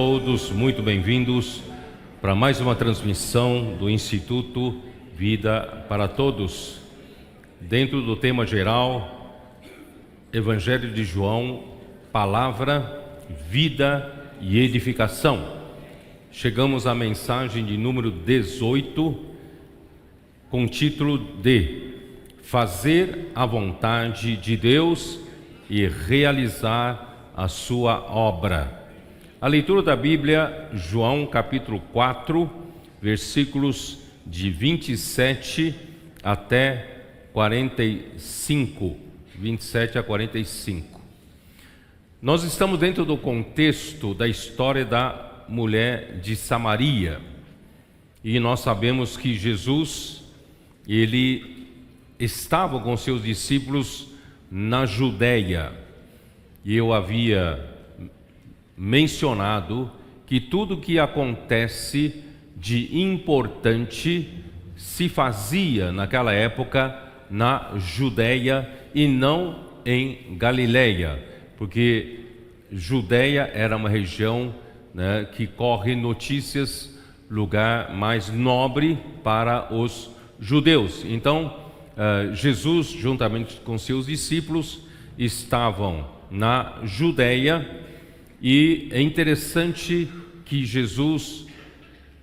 todos, muito bem-vindos para mais uma transmissão do Instituto Vida para Todos. Dentro do tema geral, Evangelho de João, Palavra, Vida e Edificação. Chegamos à mensagem de número 18, com o título de Fazer a vontade de Deus e realizar a sua obra. A leitura da Bíblia, João capítulo 4, versículos de 27 até 45. 27 a 45. Nós estamos dentro do contexto da história da mulher de Samaria. E nós sabemos que Jesus, ele estava com seus discípulos na Judeia. E eu havia mencionado que tudo que acontece de importante se fazia naquela época na Judeia e não em Galileia, porque Judeia era uma região, que corre notícias, lugar mais nobre para os judeus. Então, Jesus, juntamente com seus discípulos, estavam na Judeia. E é interessante que Jesus,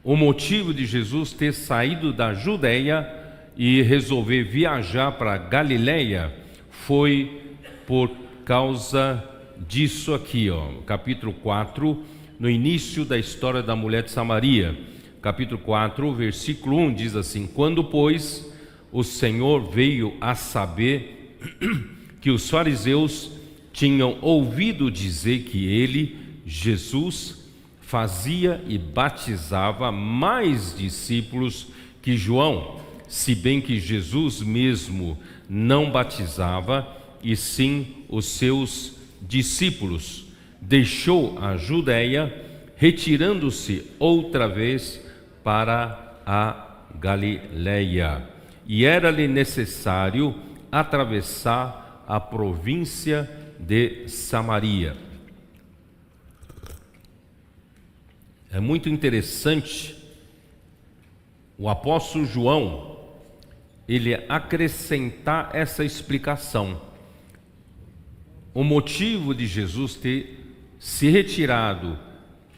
o motivo de Jesus ter saído da Judeia e resolver viajar para Galileia foi por causa disso aqui, capítulo 4, no início da história da mulher de Samaria. Capítulo 4, versículo 1 diz assim: Quando, pois, o Senhor veio a saber que os fariseus tinham ouvido dizer que ele, Jesus, fazia e batizava mais discípulos que João, se bem que Jesus mesmo não batizava, e sim os seus discípulos, deixou a Judeia, retirando-se outra vez para a Galileia. E era-lhe necessário atravessar a província de Samaria. É muito interessante o apóstolo João, ele acrescentar essa explicação. O motivo de Jesus ter se retirado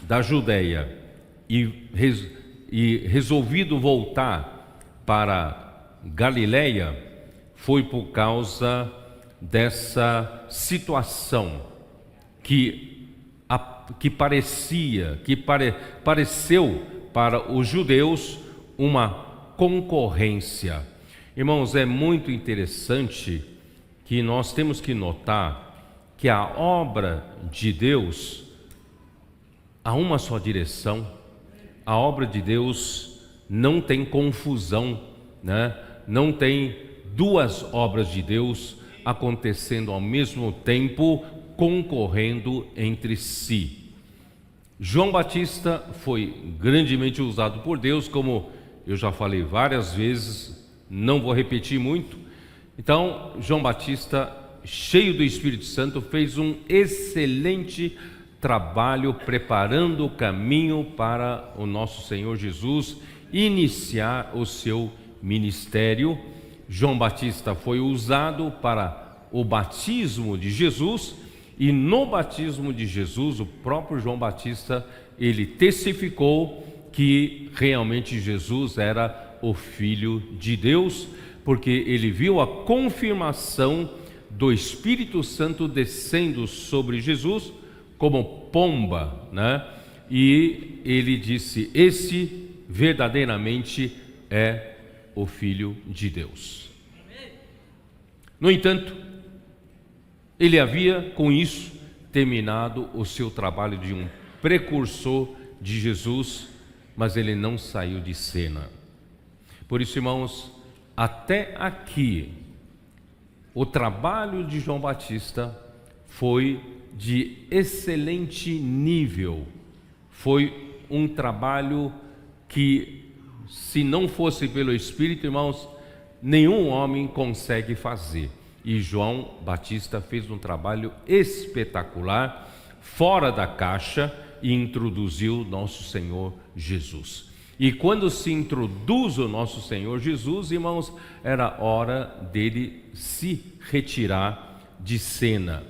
da Judeia e resolvido voltar para Galileia foi por causa dessa situação que pareceu para os judeus uma concorrência. Irmãos, é muito interessante que nós temos que notar que a obra de Deus há uma só direção. A obra de Deus não tem confusão, Não tem duas obras de Deus acontecendo ao mesmo tempo, concorrendo entre si. João Batista foi grandemente usado por Deus, como eu já falei várias vezes, não vou repetir muito. Então, João Batista, cheio do Espírito Santo, fez um excelente trabalho preparando o caminho para o nosso Senhor Jesus iniciar o seu ministério. João Batista foi usado para o batismo de Jesus, e no batismo de Jesus, o próprio João Batista, ele testificou que realmente Jesus era o Filho de Deus, porque ele viu a confirmação do Espírito Santo descendo sobre Jesus como pomba, E ele disse: esse verdadeiramente é o Filho de Deus. No entanto, ele havia com isso terminado o seu trabalho de um precursor de Jesus, mas ele não saiu de cena. Por isso, irmãos, até aqui o trabalho de João Batista foi de excelente nível. Foi um trabalho que, se não fosse pelo Espírito, irmãos, nenhum homem consegue fazer. E João Batista fez um trabalho espetacular, fora da caixa, e introduziu nosso Senhor Jesus. E quando se introduz o nosso Senhor Jesus, irmãos, era hora dele se retirar de cena,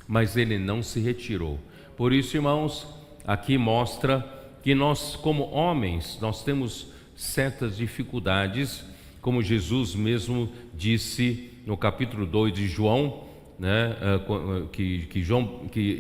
mas ele não se retirou. Por isso, irmãos, aqui mostra que nós, como homens, nós temos certas dificuldades, como Jesus mesmo disse no capítulo 2 de João, né, que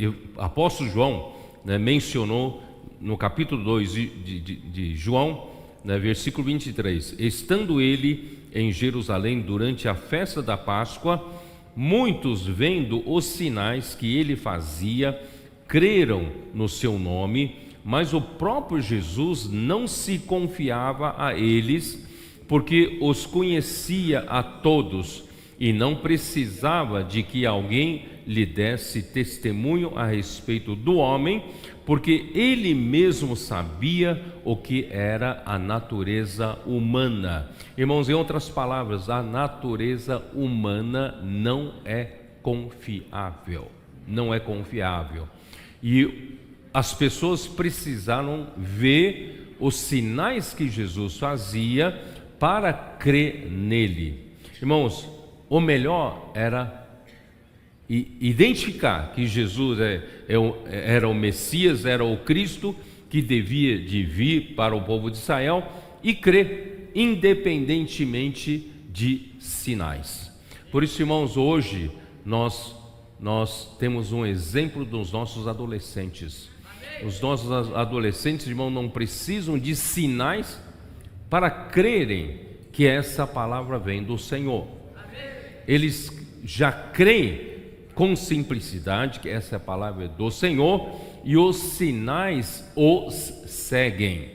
o apóstolo João, né, mencionou no capítulo 2 de João, né, versículo 23, estando ele em Jerusalém durante a festa da Páscoa, muitos, vendo os sinais que ele fazia, creram no seu nome, mas o próprio Jesus não se confiava a eles, porque os conhecia a todos e não precisava de que alguém lhe desse testemunho a respeito do homem, porque ele mesmo sabia o que era a natureza humana. Irmãos, em outras palavras, a natureza humana não é confiável, não é confiável. E as pessoas precisaram ver os sinais que Jesus fazia para crer nele. Irmãos, o melhor era identificar que Jesus era o Messias, era o Cristo que devia de vir para o povo de Israel, e crer independentemente de sinais. Por isso, irmãos, hoje nós temos um exemplo dos nossos adolescentes. Os nossos adolescentes, irmãos, não precisam de sinais para crerem que essa palavra vem do Senhor. Eles já creem com simplicidade que essa palavra é do Senhor, e os sinais os seguem.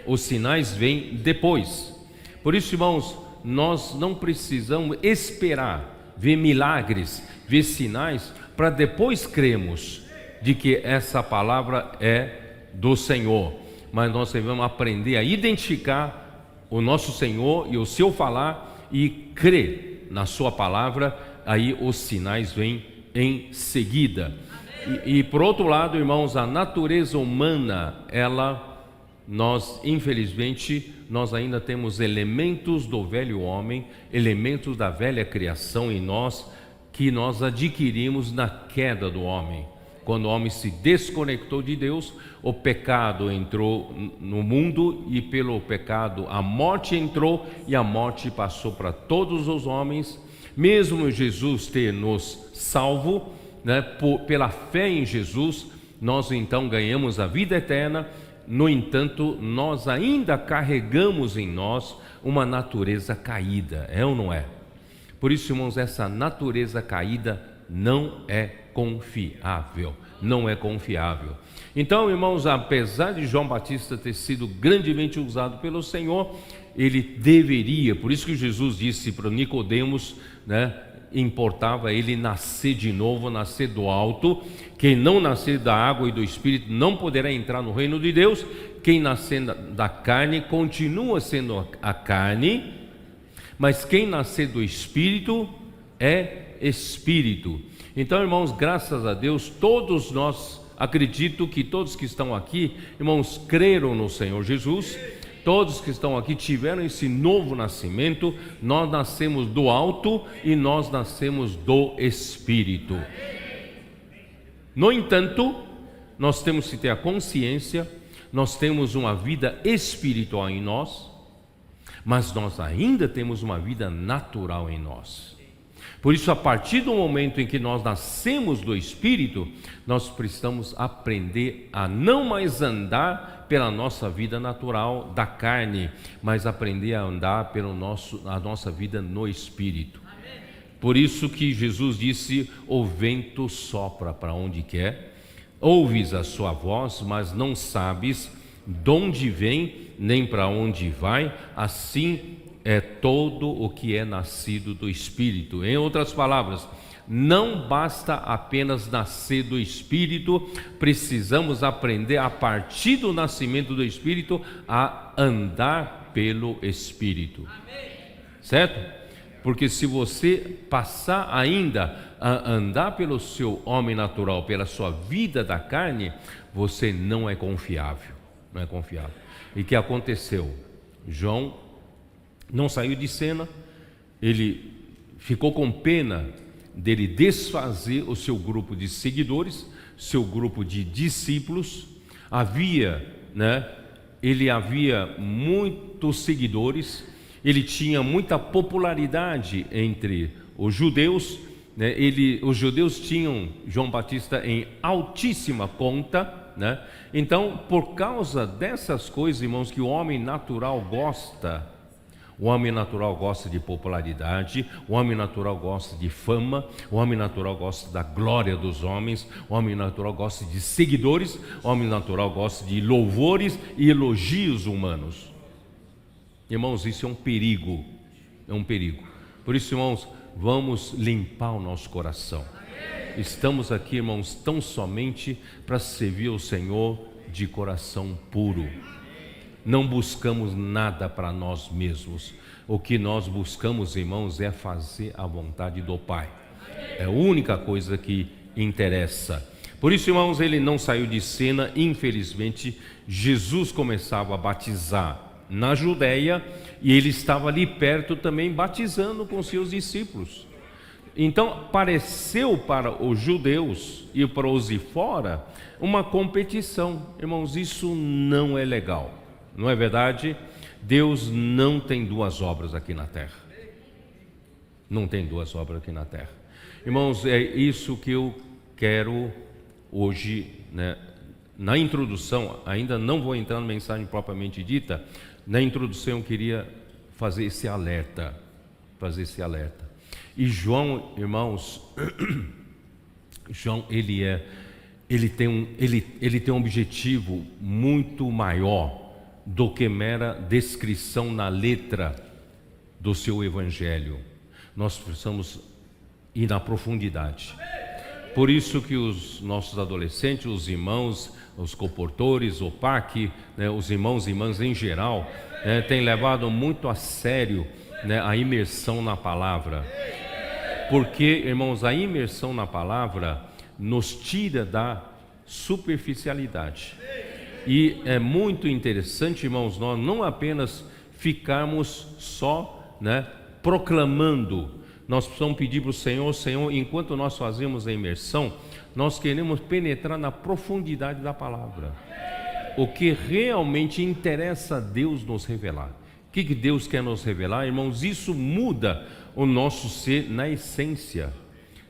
Os sinais vêm depois. Por isso, irmãos, nós não precisamos esperar ver milagres, ver sinais, para depois cremos de que essa palavra é do Senhor. Mas nós devemos aprender a identificar o nosso Senhor e o seu falar e crer na sua palavra, aí os sinais vêm em seguida. E por outro lado, irmãos, a natureza humana, infelizmente, nós ainda temos elementos do velho homem, elementos da velha criação em nós, que nós adquirimos na queda do homem. Quando o homem se desconectou de Deus, o pecado entrou no mundo, e pelo pecado a morte entrou, e a morte passou para todos os homens. Mesmo Jesus ter nos salvo, né, pela fé em Jesus, nós então ganhamos a vida eterna. No entanto, nós ainda carregamos em nós uma natureza caída, é ou não é? Por isso, irmãos, essa natureza caída não é confiável, não é confiável. Então, irmãos, apesar de João Batista ter sido grandemente usado pelo Senhor, ele deveria, por isso que Jesus disse para Nicodemos, né, importava ele nascer de novo, nascer do alto. Quem não nascer da água e do Espírito não poderá entrar no reino de Deus. Quem nascer da carne continua sendo a carne, mas quem nascer do Espírito é Espírito. Então, irmãos, graças a Deus, todos nós, acredito que todos que estão aqui, irmãos, creram no Senhor Jesus. Todos que estão aqui tiveram esse novo nascimento. Nós nascemos do alto e nós nascemos do Espírito. No entanto, nós temos que ter a consciência, nós temos uma vida espiritual em nós, mas nós ainda temos uma vida natural em nós. Por isso, a partir do momento em que nós nascemos do Espírito, nós precisamos aprender a não mais andar pela nossa vida natural da carne, mas aprender a andar a nossa vida no Espírito. Por isso que Jesus disse: o vento sopra para onde quer, ouves a sua voz, mas não sabes de onde vem, nem para onde vai. Assim é todo o que é nascido do Espírito. Em outras palavras, não basta apenas nascer do Espírito, precisamos aprender a partir do nascimento do Espírito a andar pelo Espírito. Certo? porque se você passar ainda a andar pelo seu homem natural, pela sua vida da carne, você não é confiável, não é confiável. E o que aconteceu? João não saiu de cena, ele ficou com pena dele desfazer o seu grupo de seguidores, seu grupo de discípulos. Ele havia muitos seguidores, ele tinha muita popularidade entre os judeus, né? Os judeus tinham João Batista em altíssima conta, né? Então, por causa dessas coisas, irmãos, que o homem natural gosta, o homem natural gosta de popularidade, o homem natural gosta de fama, o homem natural gosta da glória dos homens, o homem natural gosta de seguidores, o homem natural gosta de louvores e elogios humanos. Irmãos, isso é um perigo, é um perigo. Por isso, irmãos, vamos limpar o nosso coração. Estamos aqui, irmãos, tão somente para servir o Senhor de coração puro. Não buscamos nada para nós mesmos. O que nós buscamos, irmãos, é fazer a vontade do Pai. É a única coisa que interessa. Por isso, irmãos, ele não saiu de cena. Infelizmente, Jesus começava a batizar na Judéia e ele estava ali perto também batizando com seus discípulos. Então, pareceu para os judeus e para os de fora uma competição. Irmãos, isso não é legal. Não é verdade? Deus não tem duas obras aqui na terra. Não tem duas obras aqui na terra. Irmãos, é isso que eu quero hoje, né? Na introdução, ainda não vou entrar na mensagem propriamente dita. Na introdução eu queria fazer esse alerta. E João, irmãos, João, ele tem um objetivo muito maior do que mera descrição na letra do seu evangelho. Nós precisamos ir na profundidade. Por isso que os nossos adolescentes, os irmãos, os comportores, o PAC, né, os irmãos e irmãs em geral, têm levado muito a sério, né, a imersão na palavra. Porque, irmãos, a imersão na palavra nos tira da superficialidade. E é muito interessante, irmãos, nós não apenas ficarmos só, né, proclamando. Nós precisamos pedir para o Senhor, Senhor, enquanto nós fazemos a imersão, nós queremos penetrar na profundidade da palavra. O que realmente interessa a Deus nos revelar. O que Deus quer nos revelar, irmãos? Isso muda o nosso ser na essência.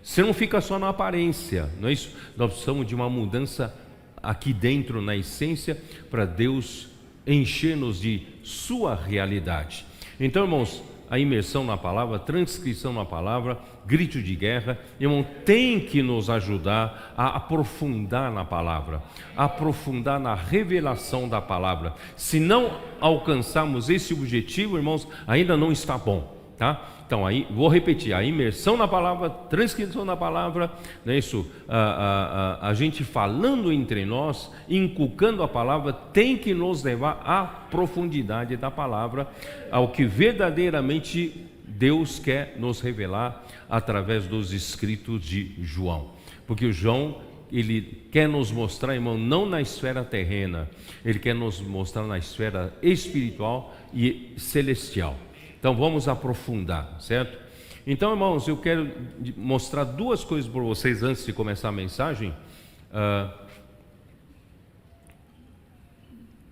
Você não fica só na aparência, não é isso? Nós precisamos de uma mudança aqui dentro, na essência, para Deus encher-nos de sua realidade. Então, irmãos, a imersão na palavra, transcrição na palavra, grito de guerra, irmão, tem que nos ajudar a aprofundar na palavra, aprofundar na revelação da palavra. Se não alcançarmos esse objetivo, irmãos, ainda não está bom, tá? Então, aí, vou repetir, a imersão na palavra, transcrição na palavra, não é isso? A gente falando entre nós, inculcando a palavra, tem que nos levar à profundidade da palavra, ao que verdadeiramente Deus quer nos revelar através dos escritos de João. Porque o João, ele quer nos mostrar, irmão, não na esfera terrena, ele quer nos mostrar na esfera espiritual e celestial. Então vamos aprofundar, certo? Então, irmãos, eu quero mostrar duas coisas para vocês antes de começar a mensagem.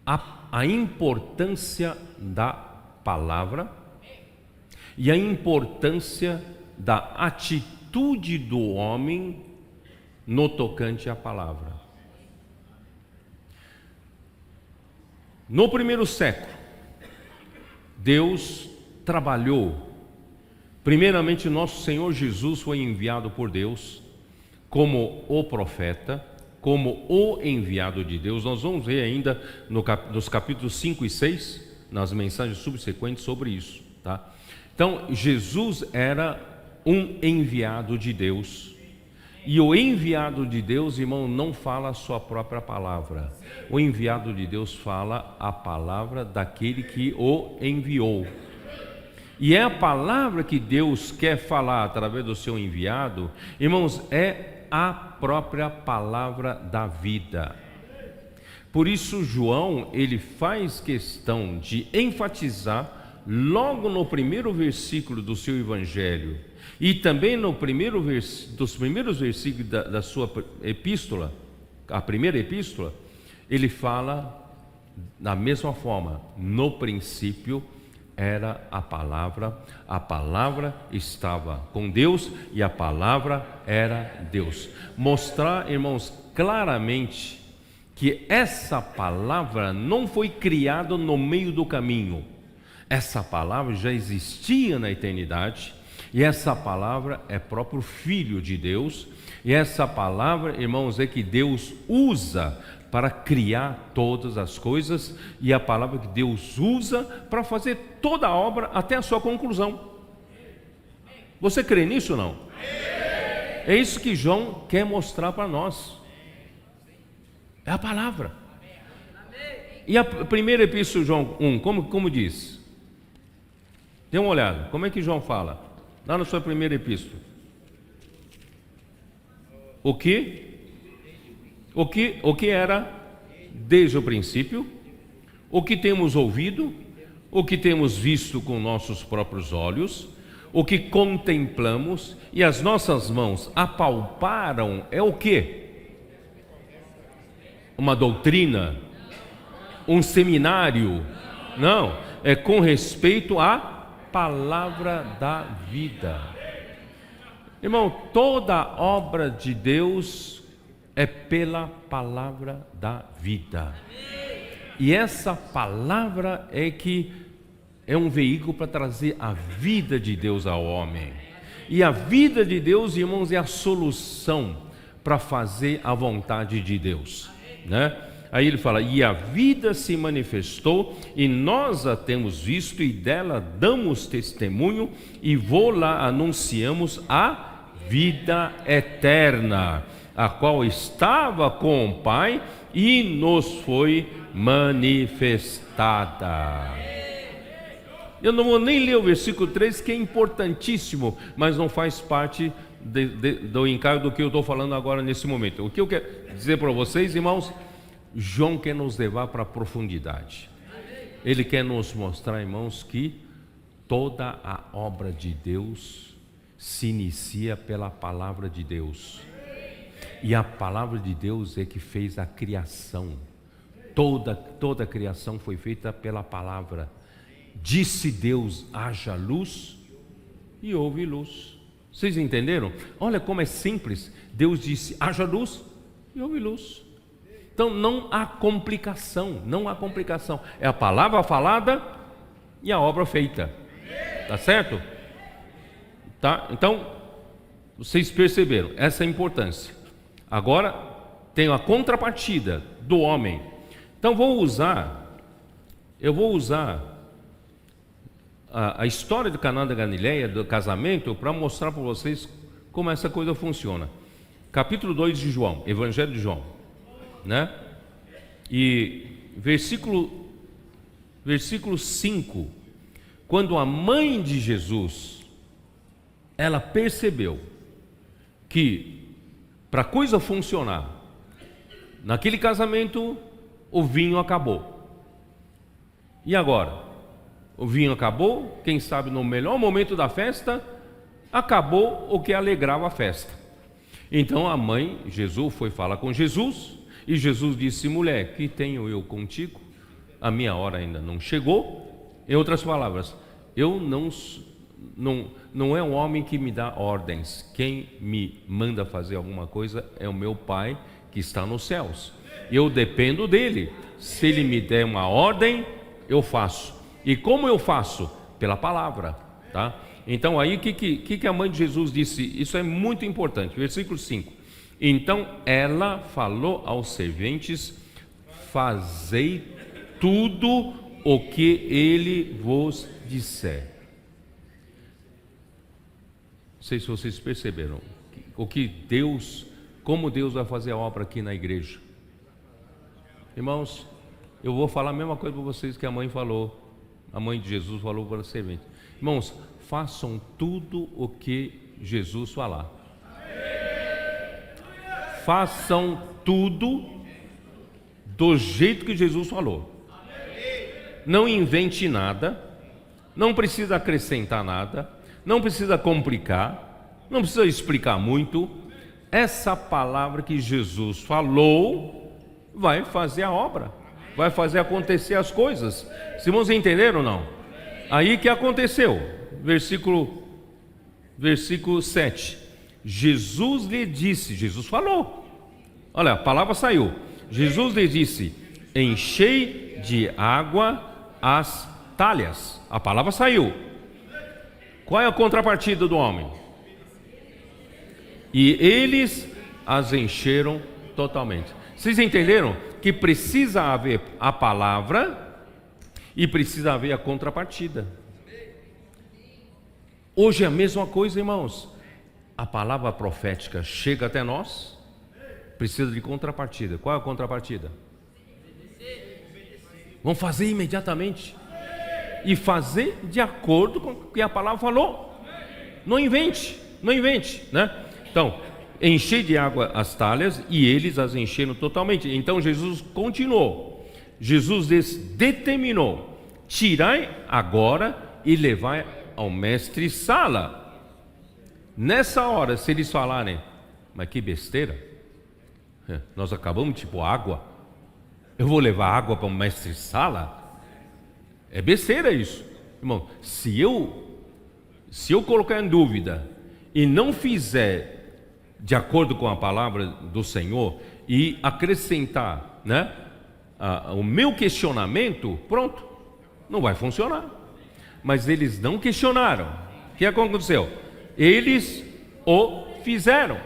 A importância da palavra e a importância da atitude do homem no tocante à palavra. No primeiro século, Deus trabalhou. Primeiramente, nosso Senhor Jesus foi enviado por Deus como o profeta, como o enviado de Deus. Nós vamos ver ainda nos capítulos 5 e 6, nas mensagens subsequentes sobre isso, tá? Então, Jesus era um enviado de Deus. E o enviado de Deus, irmão, não fala a sua própria palavra. O enviado de Deus fala a palavra daquele que o enviou. E é a palavra que Deus quer falar através do seu enviado, irmãos, é a própria palavra da vida. Por isso João, ele faz questão de enfatizar logo no primeiro versículo do seu evangelho e também no dos primeiros versículos da sua epístola, a primeira epístola, ele fala da mesma forma: no princípio era a palavra estava com Deus e a palavra era Deus. Mostrar, irmãos, claramente que essa palavra não foi criada no meio do caminho. Essa palavra já existia na eternidade, e essa palavra é próprio Filho de Deus, e essa palavra, irmãos, é que Deus usa para criar todas as coisas, e a palavra que Deus usa para fazer toda a obra até a sua conclusão. Você crê nisso ou não? É isso que João quer mostrar para nós. É a palavra. E a primeira epístola de João 1, como diz? Dê uma olhada, como é que João fala? Lá na sua primeira epístola. O que era desde o princípio, o que temos ouvido, o que temos visto com nossos próprios olhos, o que contemplamos e as nossas mãos apalparam, é o quê? Uma doutrina? Um seminário? Não, é com respeito à palavra da vida. Irmão, toda obra de Deus é pela palavra da vida. E essa palavra é que é um veículo para trazer a vida de Deus ao homem. E a vida de Deus, irmãos, é a solução para fazer a vontade de Deus, né? Aí ele fala: e a vida se manifestou, e nós a temos visto, e dela damos testemunho, e lá anunciamos a vida eterna, a qual estava com o Pai e nos foi manifestada. Eu não vou nem ler o versículo 3, que é importantíssimo, mas não faz parte do encargo do que eu estou falando agora nesse momento. O que eu quero dizer para vocês, irmãos, João quer nos levar para a profundidade. Ele quer nos mostrar, irmãos, que toda a obra de Deus se inicia pela palavra de Deus. E a palavra de Deus é que fez a criação. Toda a criação foi feita pela palavra. Disse Deus: haja luz, e houve luz. Vocês entenderam? Olha como é simples. Deus disse: haja luz, e houve luz. Então não há complicação, não há complicação. É a palavra falada e a obra feita. Tá certo? Tá? Então, vocês perceberam essa é a importância. Agora tem a contrapartida do homem. Então eu vou usar a história do Caná da Galileia, do casamento, para mostrar para vocês como essa coisa funciona. Capítulo 2 de João, Evangelho de João, né? E versículo 5, quando a mãe de Jesus, ela percebeu que para a coisa funcionar, naquele casamento o vinho acabou. E agora? O vinho acabou, quem sabe no melhor momento da festa, acabou o que alegrava a festa. Então a mãe, Jesus, foi falar com Jesus, e Jesus disse: mulher, que tenho eu contigo? A minha hora ainda não chegou. Em outras palavras, eu não é um homem que me dá ordens. Quem me manda fazer alguma coisa é o meu Pai que está nos céus. Eu dependo dele. Se ele me der uma ordem, eu faço. E como eu faço? Pela palavra, tá? Então aí o que a mãe de Jesus disse? Isso é muito importante. Versículo 5. Então ela falou aos serventes: fazei tudo o que ele vos disser. Não sei se vocês perceberam como Deus vai fazer a obra aqui na igreja. Irmãos, eu vou falar a mesma coisa para vocês que a mãe falou, a mãe de Jesus falou para o servente. Irmãos, façam tudo o que Jesus falar. Façam tudo do jeito que Jesus falou. Não invente nada, não precisa acrescentar nada, não precisa complicar, não precisa explicar muito. Essa palavra que Jesus falou vai fazer a obra, vai fazer acontecer as coisas. Os irmãos entenderam ou não? Aí que aconteceu, versículo 7. Jesus lhe disse, Jesus falou, olha, a palavra saiu. Jesus lhe disse: enchei de água as talhas. A palavra saiu. Qual é a contrapartida do homem? E eles as encheram totalmente. Vocês entenderam que precisa haver a palavra e precisa haver a contrapartida. Hoje é a mesma coisa, irmãos. A palavra profética chega até nós, precisa de contrapartida. Qual é a contrapartida? Vamos fazer imediatamente e fazer de acordo com o que a palavra falou. Não invente, né? Então, enchei de água as talhas e eles as encheram totalmente. Então Jesus continuou. Jesus determinou: tirai agora e levai ao mestre Sala. Nessa hora, se eles falarem, mas que besteira, nós acabamos de pôr água, eu vou levar água para o mestre Sala? É besteira isso, irmão. Se eu colocar em dúvida e não fizer de acordo com a palavra do Senhor e acrescentar, né, o meu questionamento, pronto, não vai funcionar. Mas eles não questionaram. O que aconteceu? Eles o fizeram.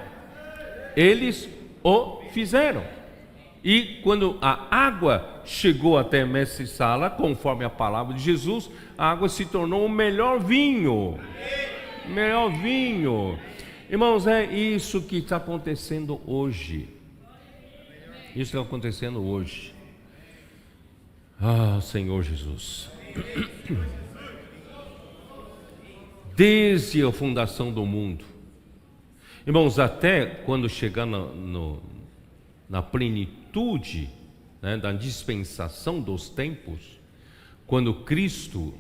E quando a água chegou até mestre Sala, conforme a palavra de Jesus, a água se tornou o melhor vinho. Irmãos, é isso que está acontecendo hoje. Ah, Senhor Jesus. Desde a fundação do mundo, irmãos, até quando chegar na plenitude, né, da dispensação dos tempos, quando Cristo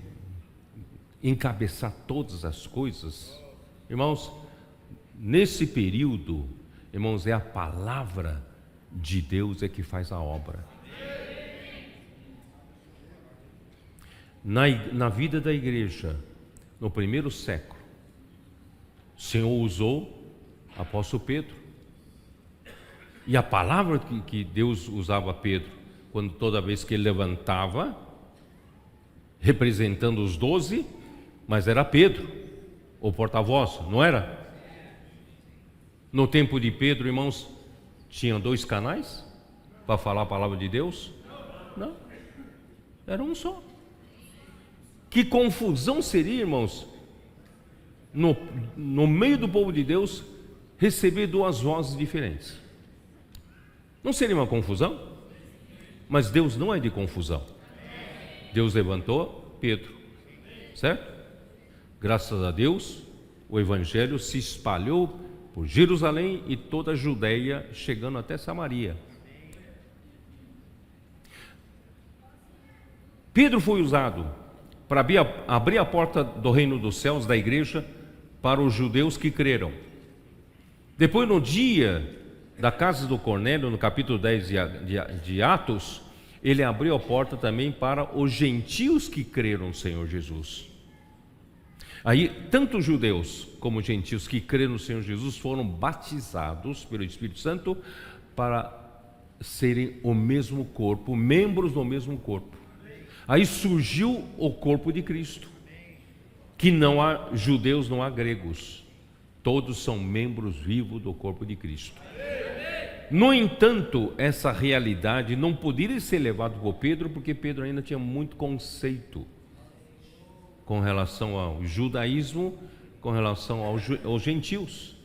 encabeçar todas as coisas, irmãos, nesse período, irmãos, é a palavra de Deus é que faz a obra. Na vida da igreja, no primeiro século, o Senhor usou o apóstolo Pedro. E a palavra que Deus usava a Pedro, quando toda vez que ele levantava, representando os 12, mas era Pedro, o porta-voz, não era? No tempo de Pedro, irmãos, tinha 2 canais para falar a palavra de Deus? Não, era um só. Que confusão seria, irmãos, no meio do povo de Deus, receber 2 vozes diferentes? Não seria uma confusão? Mas Deus não é de confusão. Deus levantou Pedro, certo? Graças a Deus, o evangelho se espalhou por Jerusalém e toda a Judeia, chegando até Samaria. Pedro foi usado para abrir a porta do reino dos céus, da igreja, para os judeus que creram. Depois, no dia da casa do Cornélio, no capítulo 10 de Atos, ele abriu a porta também para os gentios que creram no Senhor Jesus. Aí, tanto judeus como gentios que creram no Senhor Jesus foram batizados pelo Espírito Santo para serem o mesmo corpo, membros do mesmo corpo. Aí surgiu o corpo de Cristo, que não há judeus, não há gregos, todos são membros vivos do corpo de Cristo. No entanto, essa realidade não poderia ser levada por Pedro, porque Pedro ainda tinha muito conceito com relação ao judaísmo, com relação aos gentios.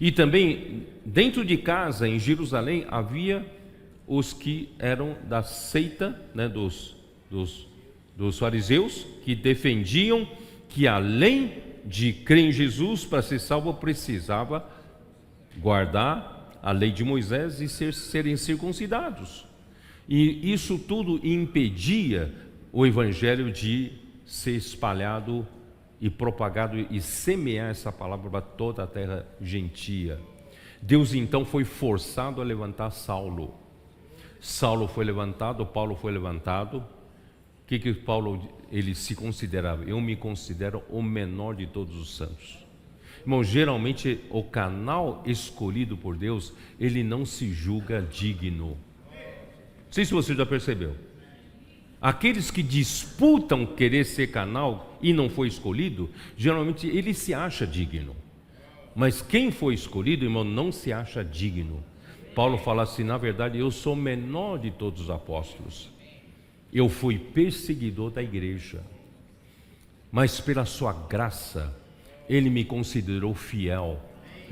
E também, dentro de casa, em Jerusalém, havia os que eram da seita, né, dos fariseus, que defendiam que além de crer em Jesus para ser salvo, precisava guardar a lei de Moisés e serem circuncidados. E isso tudo impedia o evangelho de ser espalhado e propagado e semear essa palavra para toda a terra gentia. Deus então foi forçado a levantar Saulo. Saulo foi levantado, Paulo foi levantado. O que Paulo ele se considerava? Eu me considero o menor de todos os santos. Irmão, geralmente o canal escolhido por Deus, ele não se julga digno. Não sei se você já percebeu. Aqueles que disputam querer ser canal e não foi escolhido, geralmente ele se acha digno. Mas quem foi escolhido, irmão, não se acha digno. Paulo fala assim, na verdade, eu sou o menor de todos os apóstolos. Eu fui perseguidor da igreja. Mas pela sua graça, ele me considerou fiel,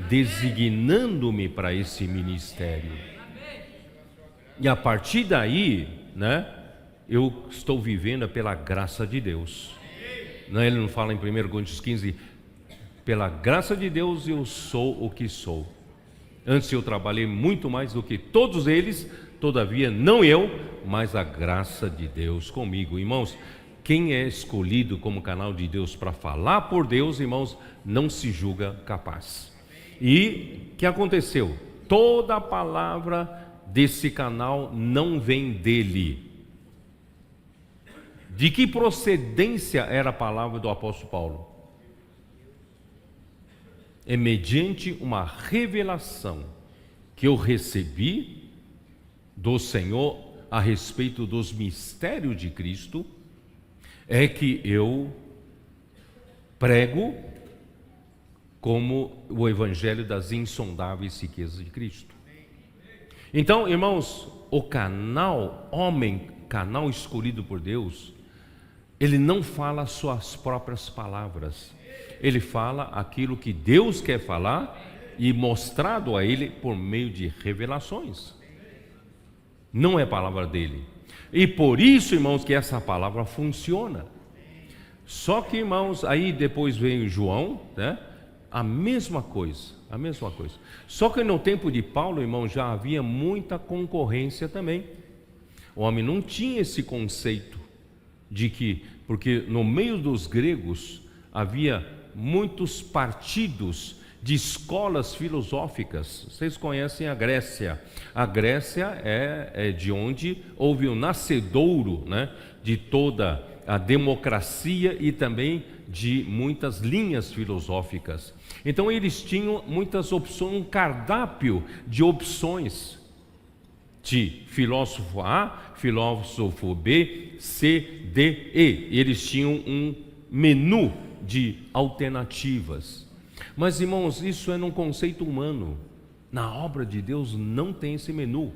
designando-me para esse ministério. E a partir daí, eu estou vivendo pela graça de Deus. Ele não fala em 1 Coríntios 15, pela graça de Deus eu sou o que sou. Antes eu trabalhei muito mais do que todos eles, todavia não eu, mas a graça de Deus comigo. Irmãos, quem é escolhido como canal de Deus para falar por Deus, irmãos, não se julga capaz. E o que aconteceu? Toda a palavra desse canal não vem dele. De que procedência era a palavra do apóstolo Paulo? É mediante uma revelação que eu recebi do Senhor a respeito dos mistérios de Cristo, é que eu prego como o evangelho das insondáveis riquezas de Cristo. Então, irmãos, o canal escolhido por Deus, ele não fala suas próprias palavras, ele fala aquilo que Deus quer falar e mostrado a ele por meio de revelações. Não é palavra dele. E por isso, irmãos, que essa palavra funciona. Só que, irmãos, aí depois veio João, a mesma coisa. Só que no tempo de Paulo, irmão, já havia muita concorrência também. O homem não tinha esse conceito de que, porque no meio dos gregos havia muitos partidos de escolas filosóficas. Vocês conhecem a Grécia. A Grécia é de onde houve o nascedouro, de toda a democracia e também de muitas linhas filosóficas. Então eles tinham muitas opções, um cardápio de opções de filósofo A, filósofo B, C, D, E. Eles tinham um menu de alternativas. Mas, irmãos, isso é num conceito humano. Na obra de Deus não tem esse menu.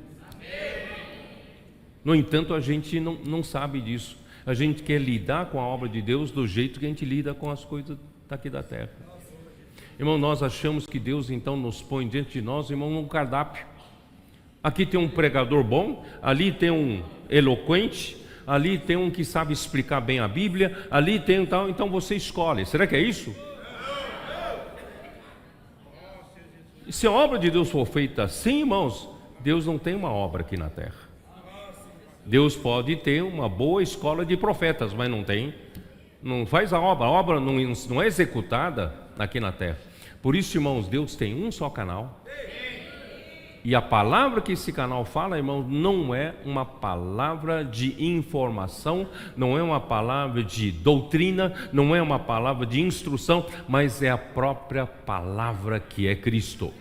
No entanto, a gente não sabe disso. A gente quer lidar com a obra de Deus do jeito que a gente lida com as coisas daqui da terra. Irmão, nós achamos que Deus então nos põe diante de nós, irmão, num cardápio. Aqui tem um pregador bom, ali tem um eloquente, ali tem um que sabe explicar bem a Bíblia, ali tem um tal, então você escolhe. Será que é isso? E se a obra de Deus for feita assim, irmãos, Deus não tem uma obra aqui na terra. Deus pode ter uma boa escola de profetas, mas não faz a obra não é executada aqui na terra. Por isso, irmãos, Deus tem um só canal. E a palavra que esse canal fala, irmãos, não é uma palavra de informação, não é uma palavra de doutrina, não é uma palavra de instrução, mas é a própria palavra que é Cristo.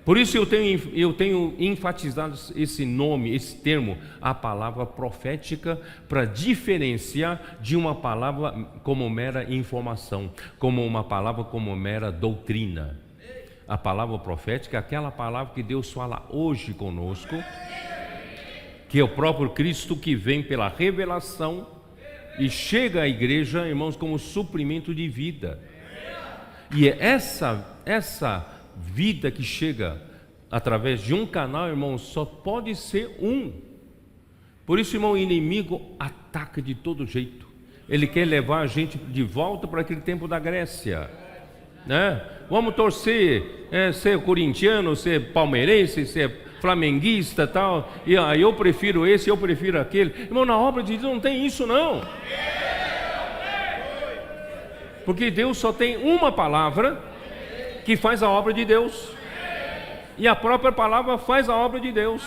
Por isso eu tenho enfatizado esse nome, esse termo, a palavra profética, para diferenciar de uma palavra como mera informação, como uma palavra como mera doutrina. A palavra profética é aquela palavra que Deus fala hoje conosco, que é o próprio Cristo que vem pela revelação e chega à igreja, irmãos, como suprimento de vida. E é essa vida que chega através de um canal, irmão, só pode ser um. Por isso, irmão, o inimigo ataca de todo jeito, Ele quer levar a gente de volta para aquele tempo da Grécia, né? Vamos torcer, ser corintiano, ser palmeirense, ser flamenguista, tal. E eu prefiro esse, eu prefiro aquele. Irmão, na obra de Deus não tem isso, não. Porque Deus só tem uma palavra que faz a obra de Deus. E a própria palavra faz a obra de Deus.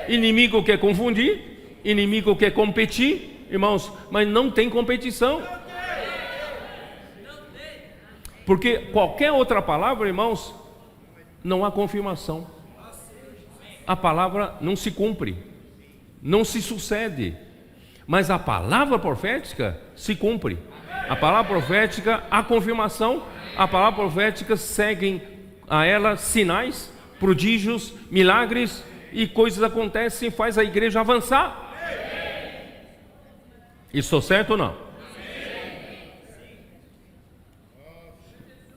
Inimigo quer confundir, inimigo quer competir, irmãos, mas não tem competição. Porque qualquer outra palavra, irmãos, não há confirmação. A palavra não se cumpre, não se sucede. Mas a palavra profética se cumpre. A palavra profética, a confirmação, a palavra profética seguem a ela sinais, prodígios, milagres e coisas acontecem, faz a igreja avançar. Estou certo ou não?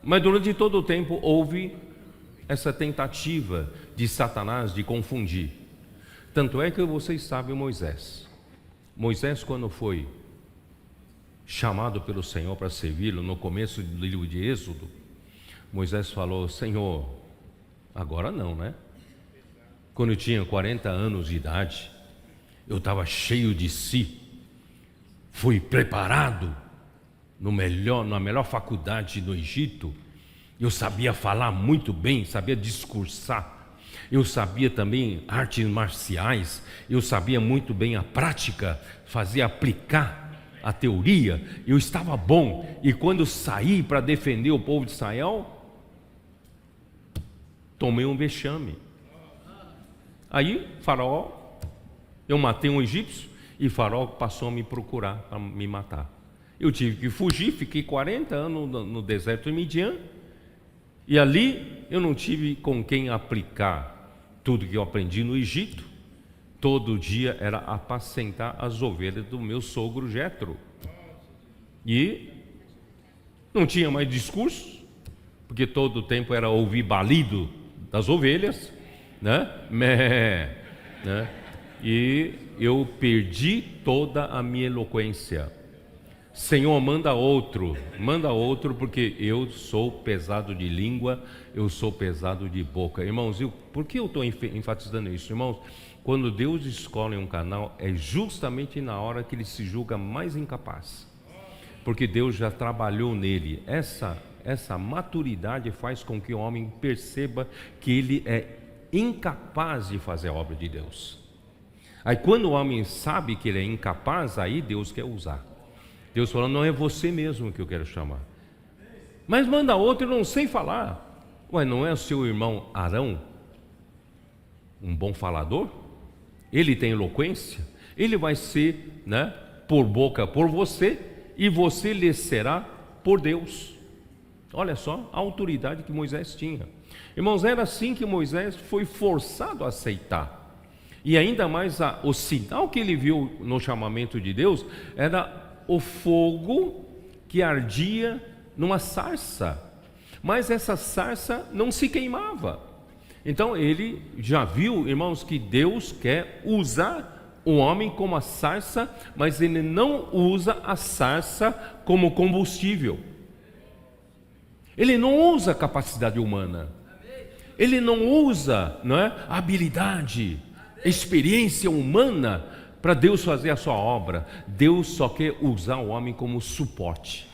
Mas durante todo o tempo houve essa tentativa de Satanás de confundir. Tanto é que vocês sabem Moisés. Moisés, quando foi chamado pelo Senhor para servi-lo no começo do livro de Êxodo, Moisés falou: Senhor, agora não, né? Quando eu tinha 40 anos de idade, eu estava cheio de si, fui preparado na melhor faculdade do Egito, eu sabia falar muito bem, sabia discursar, eu sabia também artes marciais, eu sabia muito bem a prática, fazia aplicar a teoria, eu estava bom, e quando saí para defender o povo de Israel, tomei um vexame. Aí Faraó, eu matei um egípcio, e Faraó passou a me procurar para me matar. Eu tive que fugir, fiquei 40 anos no deserto de Midian, e ali eu não tive com quem aplicar tudo que eu aprendi no Egito. Todo dia era apacentar as ovelhas do meu sogro Jetro. E não tinha mais discurso, porque todo o tempo era ouvir balido das ovelhas, né? Né? E eu perdi toda a minha eloquência. Senhor, manda outro, porque eu sou pesado de língua, eu sou pesado de boca. Irmãos, por que eu estou enfatizando isso? Irmãos, quando Deus escolhe um canal, é justamente na hora que ele se julga mais incapaz, porque Deus já trabalhou nele. Essa maturidade faz com que o homem perceba que ele é incapaz de fazer a obra de Deus. Aí quando o homem sabe que ele é incapaz, aí Deus quer usar. Deus falou: não é você mesmo que eu quero chamar, mas manda outro, eu não sei falar. Ué, não é o seu irmão Arão um bom falador? Ele tem eloquência, ele vai ser, né, por boca por você, e você lhe será por Deus. Olha só a autoridade que Moisés tinha. Irmãos, era assim que Moisés foi forçado a aceitar. E ainda mais o sinal que ele viu no chamamento de Deus era o fogo que ardia numa sarça, mas essa sarça não se queimava. Então ele já viu, irmãos, que Deus quer usar o homem como a sarça, mas ele não usa a sarça como combustível. Ele não usa a capacidade humana, ele não usa, não é, a habilidade, experiência humana para Deus fazer a sua obra. Deus só quer usar o homem como suporte.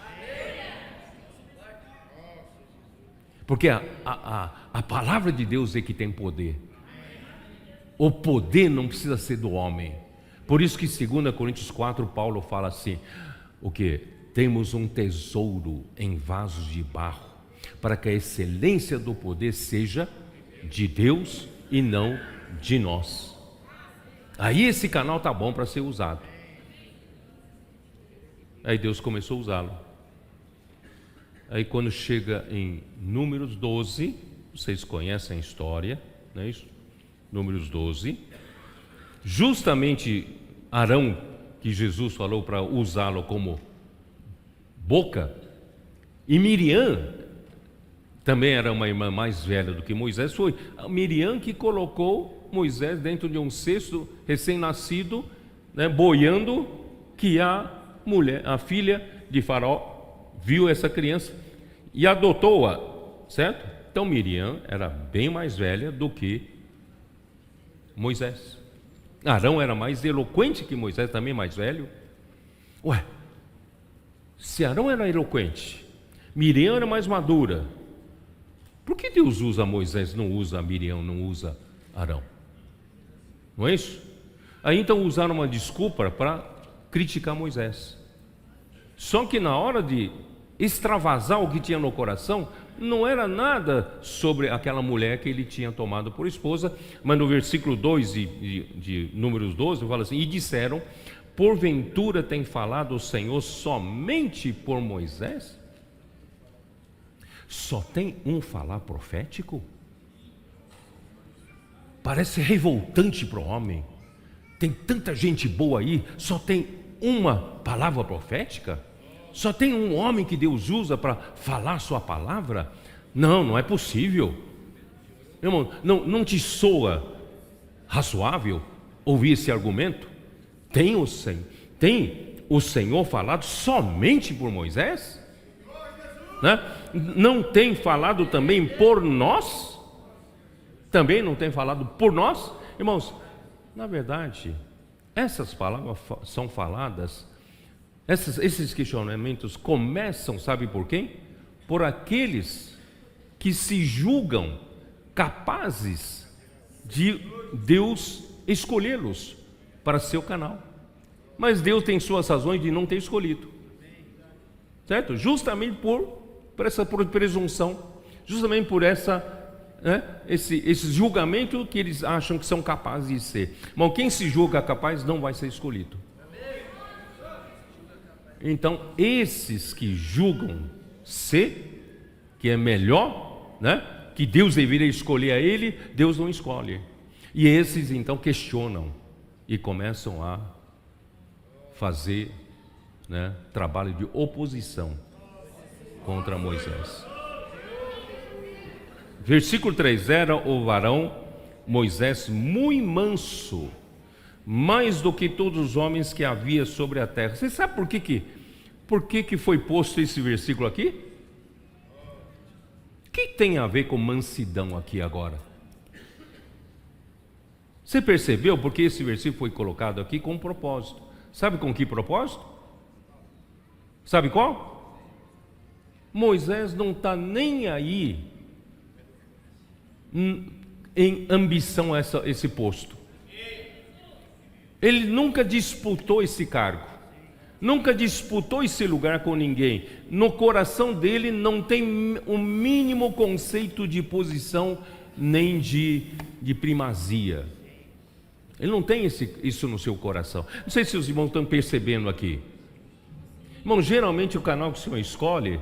Porque a palavra de Deus é que tem poder. O poder não precisa ser do homem. Por isso que 2 Coríntios 4, Paulo fala assim: o que? Temos um tesouro em vasos de barro, para que a excelência do poder seja de Deus e não de nós. Aí esse canal está bom para ser usado. Aí Deus começou a usá-lo. Aí quando chega em Números 12, vocês conhecem a história, não é isso? Números 12, justamente Arão, que Jesus falou para usá-lo como boca, e Miriam, também era uma irmã mais velha do que Moisés, foi a Miriam que colocou Moisés dentro de um cesto recém-nascido, né, boiando, que ia a filha de Faraó viu essa criança e adotou-a, certo? Então Miriam era bem mais velha do que Moisés. Arão era mais eloquente que Moisés, também mais velho. Ué, se Arão era eloquente, Miriam era mais madura, por que Deus usa Moisés, não usa Miriam, não usa Arão? Não é isso? Aí então usaram uma desculpa para criticar Moisés. Só que na hora de extravasar o que tinha no coração, não era nada sobre aquela mulher que ele tinha tomado por esposa, mas no versículo 2 de Números 12 fala assim: e disseram, porventura tem falado o Senhor somente por Moisés? Só tem um falar profético? Parece revoltante para o homem. Tem tanta gente boa aí, só tem uma palavra profética? Só tem um homem que Deus usa para falar sua palavra? Não, não é possível. Irmão, não te soa razoável ouvir esse argumento? Tem o Senhor falado somente por Moisés? Né? Não tem falado também por nós? Também não tem falado por nós? Irmãos, na verdade, essas palavras são faladas, esses questionamentos começam, sabe por quem? Por aqueles que se julgam capazes de Deus escolhê-los para seu canal. Mas Deus tem suas razões de não ter escolhido, certo? Justamente por essa presunção, justamente por esse julgamento que eles acham que são capazes de ser. Mas quem se julga capaz não vai ser escolhido. Então, esses que julgam ser, que é melhor, né, que Deus deveria escolher a ele, Deus não escolhe. E esses então questionam e começam a fazer, né, trabalho de oposição contra Moisés. Versículo 3: era o varão Moisés muito manso, mais do que todos os homens que havia sobre a terra. Você sabe por que foi posto esse versículo aqui? O que tem a ver com mansidão aqui agora? Você percebeu porque esse versículo foi colocado aqui com um propósito? Sabe com que propósito? Sabe qual? Moisés não está nem aí em ambição a esse posto. Ele nunca disputou esse cargo, nunca disputou esse lugar com ninguém. No coração dele não tem o mínimo conceito de posição nem de primazia. Ele não tem isso no seu coração. Não sei se os irmãos estão percebendo aqui. Irmão, geralmente o canal que o Senhor escolhe,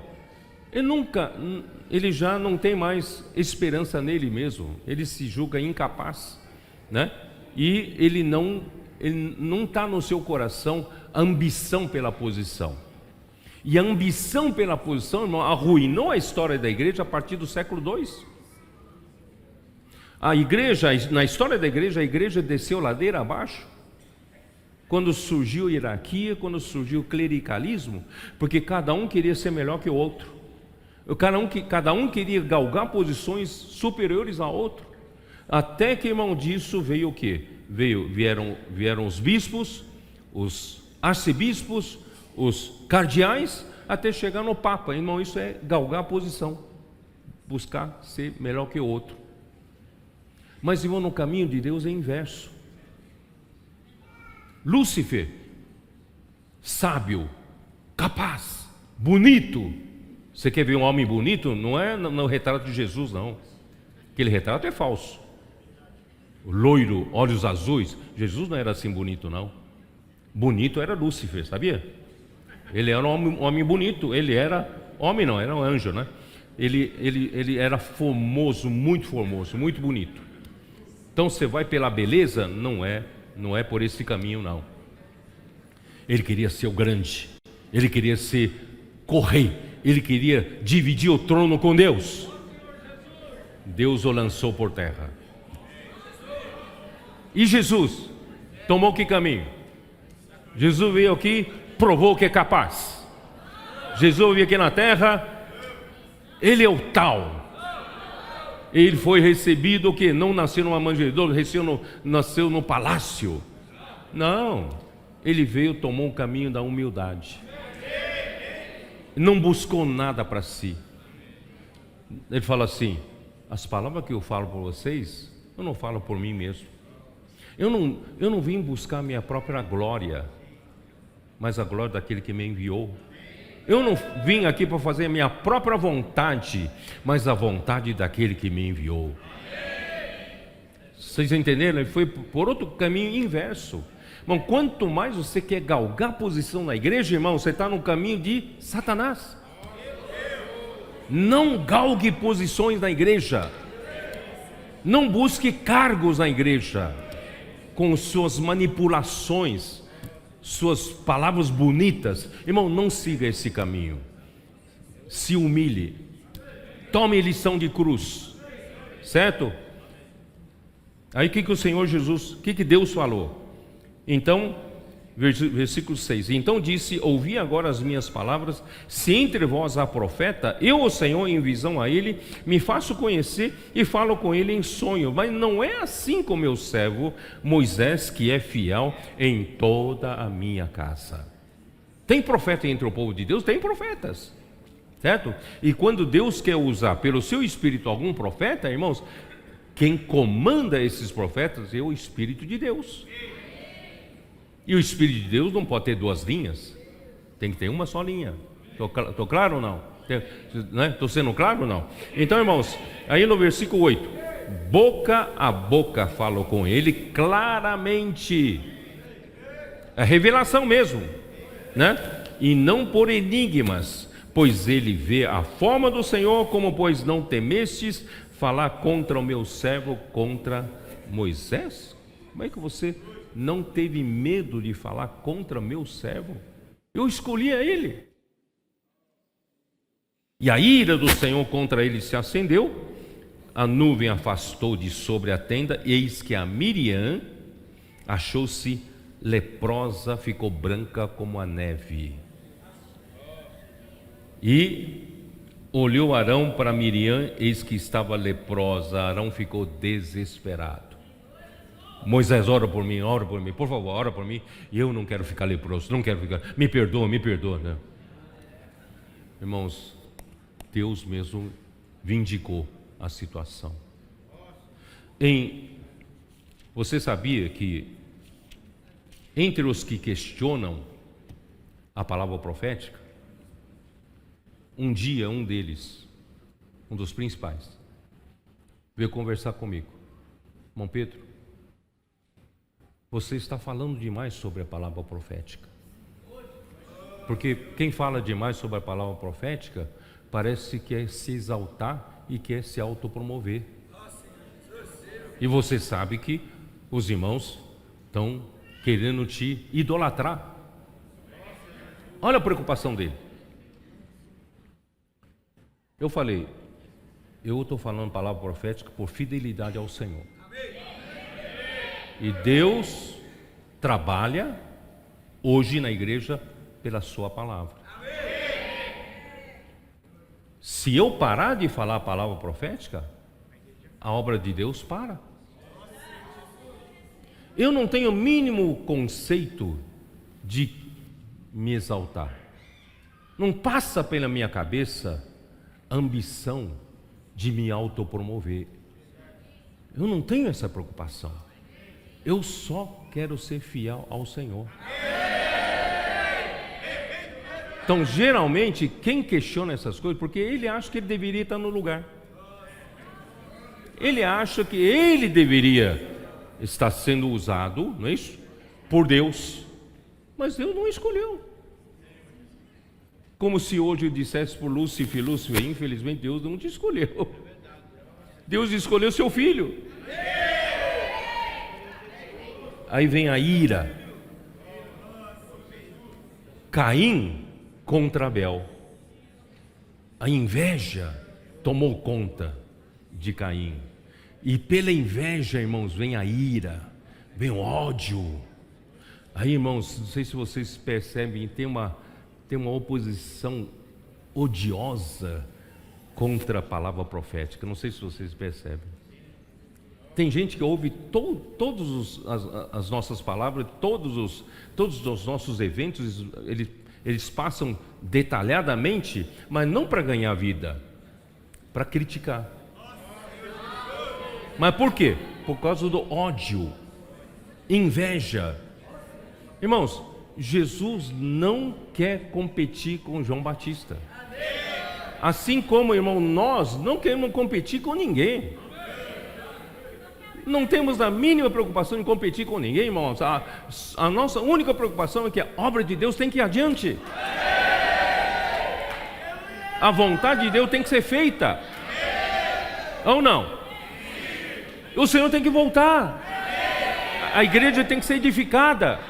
ele já não tem mais esperança nele mesmo. Ele se julga incapaz, né? E ele não está no seu coração a ambição pela posição. E a ambição pela posição, irmão, arruinou a história da igreja a partir do século II. A igreja, na história da igreja, a igreja desceu ladeira abaixo quando surgiu a hierarquia, quando surgiu o clericalismo, porque cada um queria ser melhor que o outro. Cada um queria galgar posições superiores a outro. Até que, irmão, disso veio o quê? Vieram os bispos, os arcebispos, os cardeais, até chegar no Papa. Irmão, isso é galgar a posição, buscar ser melhor que o outro. Mas, irmão, no caminho de Deus é inverso. Lúcifer, sábio, capaz, bonito. Você quer ver um homem bonito? Não é no retrato de Jesus, não. Aquele retrato é falso. Loiro, olhos azuis. Jesus não era assim bonito, não. Bonito era Lúcifer, sabia? Ele era um homem bonito. Ele era homem, não, era um anjo, né? Ele era formoso, muito bonito. Então você vai pela beleza, não é por esse caminho, não. Ele queria ser o grande, ele queria ser co-rei, ele queria dividir o trono com Deus. Deus o lançou por terra. E Jesus tomou que caminho? Jesus veio aqui provou que é capaz. Jesus veio aqui na terra, ele é o tal. Ele foi recebido que não nasceu numa manjedoura, nasceu no palácio. Não, ele veio, tomou o caminho da humildade. Não buscou nada para si. Ele fala assim: as palavras que eu falo por vocês, eu não falo por mim mesmo. Eu não vim buscar a minha própria glória, mas a glória daquele que me enviou. Eu não vim aqui para fazer a minha própria vontade, mas a vontade daquele que me enviou. Vocês entenderam? Ele foi por outro caminho inverso. Irmão, quanto mais você quer galgar posição na igreja, irmão, você está no caminho de Satanás. Não galgue posições na igreja. Não busque cargos na igreja com suas manipulações, suas palavras bonitas. Irmão, não siga esse caminho. Se humilhe. Tome lição de cruz. Certo? Aí o que o Senhor Jesus, o que Deus falou? Então, versículo 6: então disse: ouvi agora as minhas palavras. Se entre vós há profeta, eu, o Senhor, em visão a ele, me faço conhecer e falo com ele em sonho. Mas não é assim com meu servo Moisés, que é fiel em toda a minha casa. Tem profeta entre o povo de Deus? Tem profetas, certo? E quando Deus quer usar pelo seu Espírito algum profeta, irmãos, quem comanda esses profetas é o Espírito de Deus. E o Espírito de Deus não pode ter duas linhas, tem que ter uma só linha. Estou claro ou não? Estou sendo claro ou não? Então, irmãos, aí no versículo 8: boca a boca falo com ele claramente. É revelação mesmo, né? E não por enigmas, pois ele vê a forma do Senhor, como pois não temestes falar contra o meu servo, contra Moisés? Como é que você não teve medo de falar contra meu servo? Eu escolhi a ele. E a ira do Senhor contra ele se acendeu, a nuvem afastou de sobre a tenda, eis que a Miriam achou-se leprosa, ficou branca como a neve. E olhou Arão para Miriam, eis que estava leprosa. Arão ficou desesperado. Moisés, ora por mim, por favor, ora por mim. E eu não quero ficar leproso, não quero ficar. Me perdoa, né? Irmãos, Deus mesmo vindicou a situação. Você sabia que entre os que questionam a palavra profética, um dia um deles, um dos principais, veio conversar comigo: irmão Pedro, você está falando demais sobre a palavra profética. Porque quem fala demais sobre a palavra profética parece que quer se exaltar e quer se autopromover. E você sabe que os irmãos estão querendo te idolatrar. Olha a preocupação dele. Eu falei: eu estou falando palavra profética por fidelidade ao Senhor. E Deus trabalha hoje na igreja pela sua palavra. Se eu parar de falar a palavra profética, a obra de Deus para. Eu não tenho o mínimo conceito de me exaltar. Não passa pela minha cabeça a ambição de me autopromover. Eu não tenho essa preocupação. Eu só quero ser fiel ao Senhor. Então, geralmente, quem questiona essas coisas, porque ele acha que ele deveria estar no lugar. Ele acha que ele deveria estar sendo usado, não é isso? Por Deus. Mas Deus não escolheu. Como se hoje eu dissesse por Lúcifer, infelizmente Deus não te escolheu. Deus escolheu seu filho. Aí vem a ira. Caim contra Abel. A inveja tomou conta de Caim. E pela inveja, irmãos, vem a ira, vem o ódio. Aí, irmãos, não sei se vocês percebem, tem uma oposição odiosa contra a palavra profética. Não sei se vocês percebem. Tem gente que ouve todas as nossas palavras, todos os nossos eventos, eles passam detalhadamente, mas não para ganhar vida, para criticar. Mas por quê? Por causa do ódio, inveja. Irmãos, Jesus não quer competir com João Batista. Assim como, irmão, nós não queremos competir com ninguém. Não temos a mínima preocupação em competir com ninguém, irmãos. A nossa única preocupação é que a obra de Deus tem que ir adiante. A vontade de Deus tem que ser feita. Ou não? O Senhor tem que voltar. A igreja tem que ser edificada.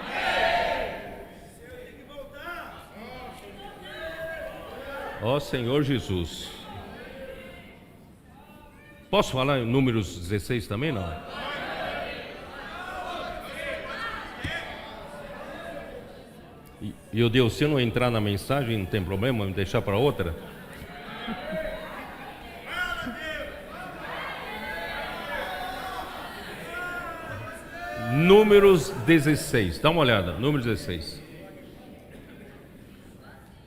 Ó Senhor Jesus. Posso falar em Números 16 também, não? E eu Deus, se eu não entrar na mensagem, não tem problema, me deixar para outra? Números 16, dá uma olhada, Números 16.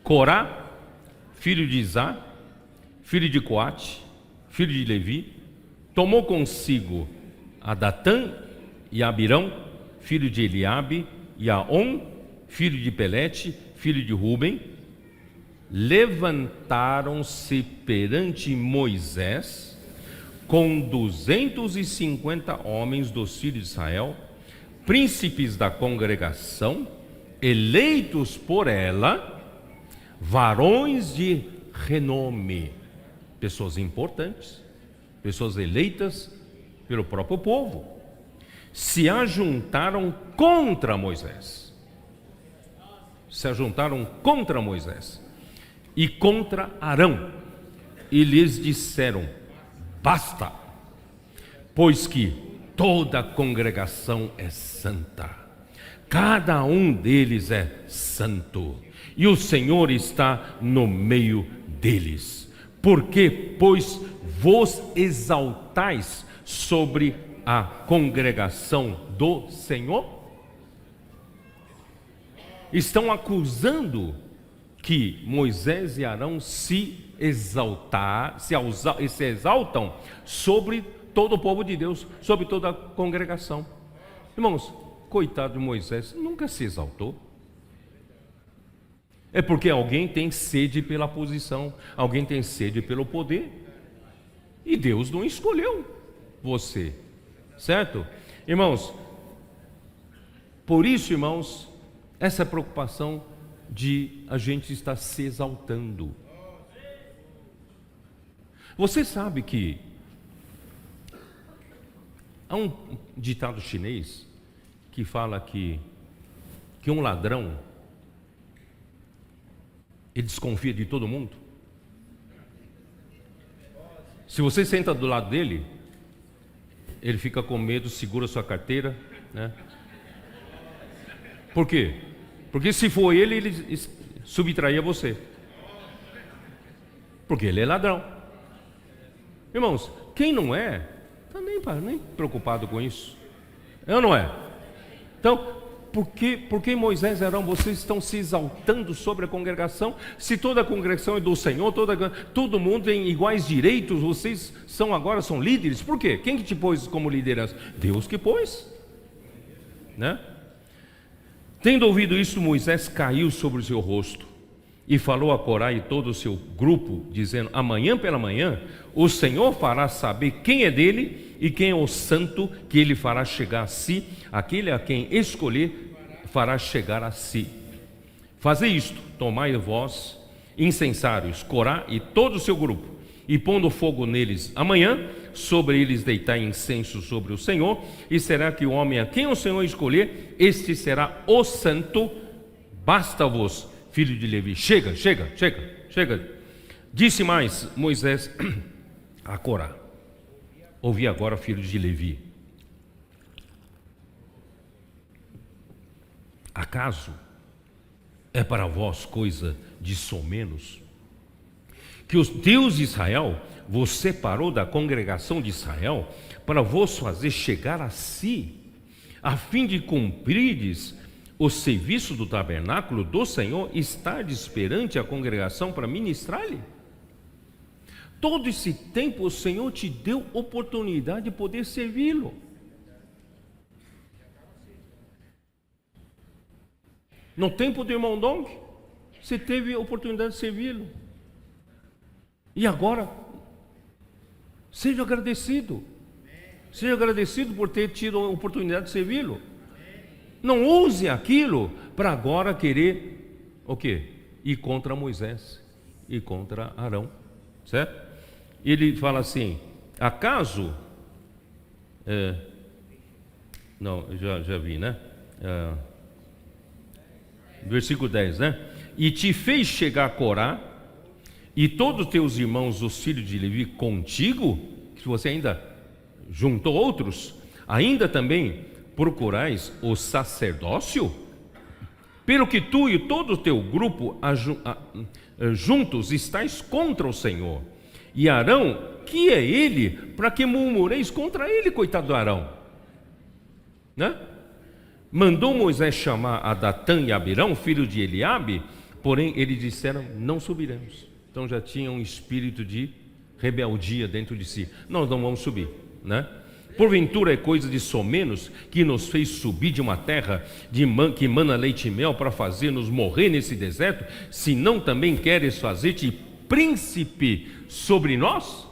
Corá, filho de Izá, filho de Coate, filho de Levi, tomou consigo a Datã e a Abirão, filho de Eliabe, e a On, filho de Pelete, filho de Ruben, levantaram-se perante Moisés com 250 homens dos filhos de Israel, príncipes da congregação, eleitos por ela, varões de renome, pessoas importantes, pessoas eleitas pelo próprio povo, se ajuntaram contra Moisés. Se ajuntaram contra Moisés e contra Arão, e lhes disseram: basta, pois que toda a congregação é santa, cada um deles é santo, e o Senhor está no meio deles. Porque, pois, vos exaltais sobre a congregação do Senhor? Estão acusando que Moisés e Arão se exaltam sobre todo o povo de Deus, sobre toda a congregação. Irmãos, coitado de Moisés, nunca se exaltou. É porque alguém tem sede pela posição, alguém tem sede pelo poder, e Deus não escolheu você, certo? Irmãos, por isso, irmãos, essa preocupação de a gente estar se exaltando. Você sabe que há um ditado chinês que fala que um ladrão, ele desconfia de todo mundo. Se você senta do lado dele, ele fica com medo, segura sua carteira, né? Por quê? Porque se for ele subtraía você. Porque ele é ladrão. Irmãos, quem não é, está nem preocupado com isso. É ou não é? Então, por que Moisés e Arão, vocês estão se exaltando sobre a congregação? Se toda a congregação é do Senhor, todo mundo tem iguais direitos, vocês agora são líderes. Por quê? Quem que te pôs como liderança? Deus que pôs, né? Tendo ouvido isso, Moisés caiu sobre o seu rosto e falou a Corá e todo o seu grupo, dizendo: amanhã pela manhã o Senhor fará saber quem é dele e quem é o santo que ele fará chegar a si, aquele a quem escolher fará chegar a si. Fazei isto, tomai vós, incensários, Corá e todo o seu grupo, e pondo fogo neles amanhã, sobre eles deitai incenso sobre o Senhor, e será que o homem a quem o Senhor escolher, este será o santo. Basta-vos, filho de Levi. Chega. Disse mais Moisés a Corá: ouvi agora, filho de Levi, Acaso é para vós coisa de somenos que o Deus de Israel vos separou da congregação de Israel para vos fazer chegar a si, a fim de cumprides o serviço do tabernáculo do Senhor, estardes perante a congregação para ministrar-lhe? Todo esse tempo o Senhor te deu oportunidade de poder servi-lo. No tempo do irmão Dong, você teve a oportunidade de servi-lo. E agora, seja agradecido. Seja agradecido por ter tido a oportunidade de servi-lo. Não use aquilo para agora querer o quê? Ir contra Moisés e contra Arão, certo? Ele fala assim: acaso não, já vi, né? Versículo 10, né? E te fez chegar Corá e todos os teus irmãos, os filhos de Levi, contigo, que você ainda juntou outros, ainda também procurais o sacerdócio? Pelo que tu e todo o teu grupo juntos estáis contra o Senhor. E Arão, que é ele, para que murmureis contra ele, coitado do Arão, né? Mandou Moisés chamar a Datã e Abirão, filho de Eliabe, porém eles disseram: não subiremos. Então já tinha um espírito de rebeldia dentro de si. Nós não vamos subir, né? Porventura é coisa de somenos que nos fez subir de uma terra que mana leite e mel para fazer-nos morrer nesse deserto, se não também queres fazer-te príncipe sobre nós?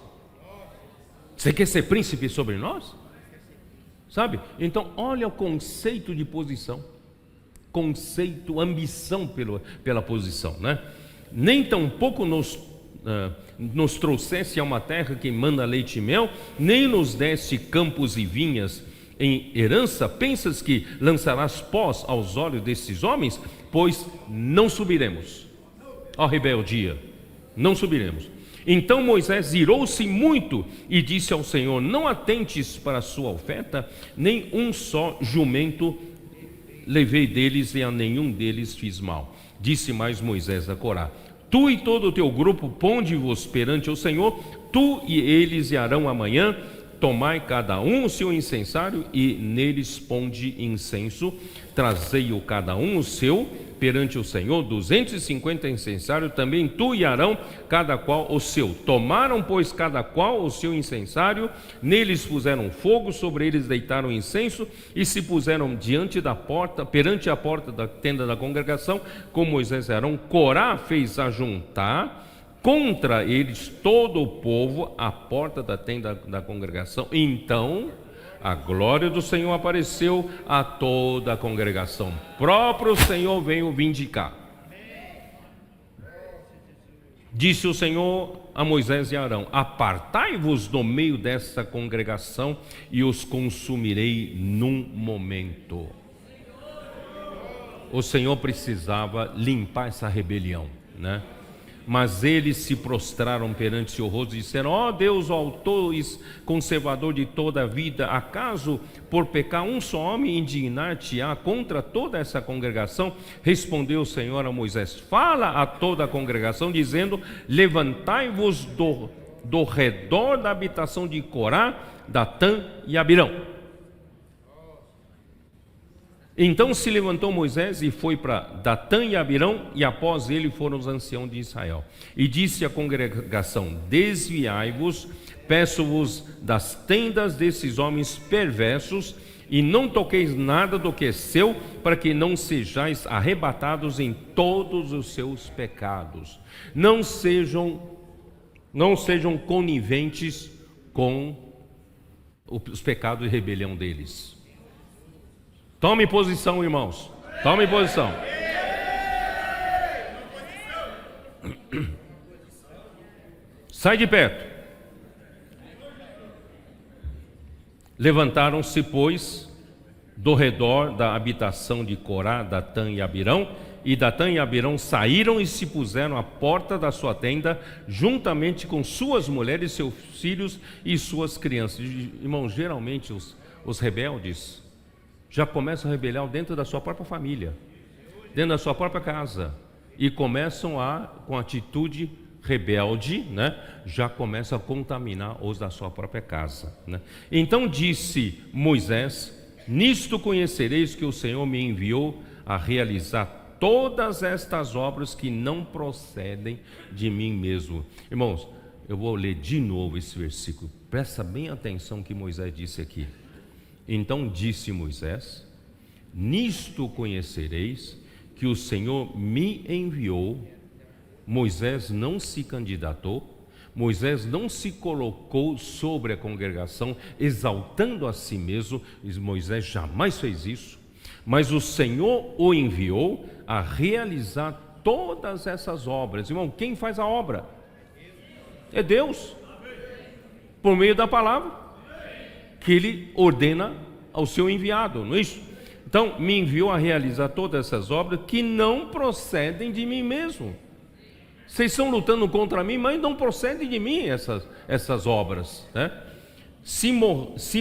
Você quer ser príncipe sobre nós? Sabe? Então olha o conceito de posição, conceito, ambição pela posição, né? Nem tampouco nos trouxesse a uma terra que manda leite e mel, nem nos desse campos e vinhas em herança. Pensas que lançarás pós aos olhos desses homens? Pois não subiremos. Ó rebeldia, não subiremos. Então Moisés irou-se muito e disse ao Senhor: não atentes para a sua oferta, nem um só jumento levei deles, e a nenhum deles fiz mal. Disse mais Moisés a Corá: tu e todo o teu grupo ponde-vos perante o Senhor, tu e eles e Arão amanhã, tomai cada um o seu incensário e neles ponde incenso, trazei-o cada um o seu perante o Senhor, 250 incensários, também tu e Arão, cada qual o seu. Tomaram, pois, cada qual o seu incensário, neles puseram fogo, sobre eles deitaram incenso, e se puseram diante da porta, perante a porta da tenda da congregação, com Moisés e Arão. Corá fez ajuntar contra eles todo o povo à porta da tenda da congregação. Então a glória do Senhor apareceu a toda a congregação. Próprio Senhor veio vindicar. Disse o Senhor a Moisés e Arão: apartai-vos do meio dessa congregação e os consumirei num momento. O Senhor precisava limpar essa rebelião, né? Mas eles se prostraram perante seu rosto e disseram: ó Deus, autor e conservador de toda a vida, acaso por pecar um só homem indignar-te-á contra toda essa congregação? Respondeu o Senhor a Moisés: fala a toda a congregação, dizendo: levantai-vos do redor da habitação de Corá, Datã e Abirão. Então se levantou Moisés e foi para Datã e Abirão, e após ele foram os anciãos de Israel. E disse à congregação: desviai-vos, peço-vos das tendas desses homens perversos, e não toqueis nada do que é seu, para que não sejais arrebatados em todos os seus pecados. Não sejam coniventes com os pecados e rebelião deles. Tome posição, irmãos. Tome posição. Sai de perto. Levantaram-se, pois, do redor da habitação de Corá, Datã e Abirão, e Datã e Abirão saíram e se puseram à porta da sua tenda, juntamente com suas mulheres, seus filhos e suas crianças. Irmãos, geralmente os rebeldes já começam a rebeliar dentro da sua própria família. dentro da sua própria casa e começam com atitude rebelde, né? Já começam a contaminar os da sua própria casa, né? Então disse Moisés: nisto conhecereis que o Senhor me enviou a realizar todas estas obras que não procedem de mim mesmo. Irmãos, eu vou ler de novo esse versículo. Presta bem atenção que Moisés disse aqui. Então disse Moisés: nisto conhecereis que o Senhor me enviou. Moisés não se candidatou, Moisés não se colocou sobre a congregação, exaltando a si mesmo. Moisés jamais fez isso, mas o Senhor o enviou a realizar todas essas obras. Irmão, quem faz a obra? É Deus, por meio da palavra, que Ele ordena ao seu enviado, não é isso? Então, me enviou a realizar todas essas obras que não procedem de mim mesmo. Vocês estão lutando contra mim, mas não procedem de mim essas obras, né? Se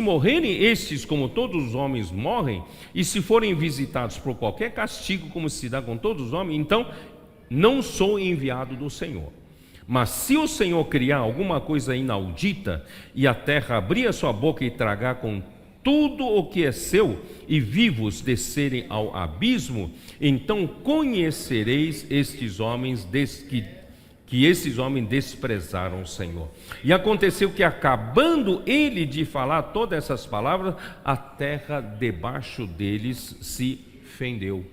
morrerem estes como todos os homens morrem, e se forem visitados por qualquer castigo como se dá com todos os homens, então não sou enviado do Senhor. Mas se o Senhor criar alguma coisa inaudita, e a terra abrir a sua boca e tragar com tudo o que é seu, e vivos descerem ao abismo, então conhecereis estes homens que esses homens desprezaram o Senhor. E aconteceu que, acabando ele de falar todas essas palavras, a terra debaixo deles se fendeu,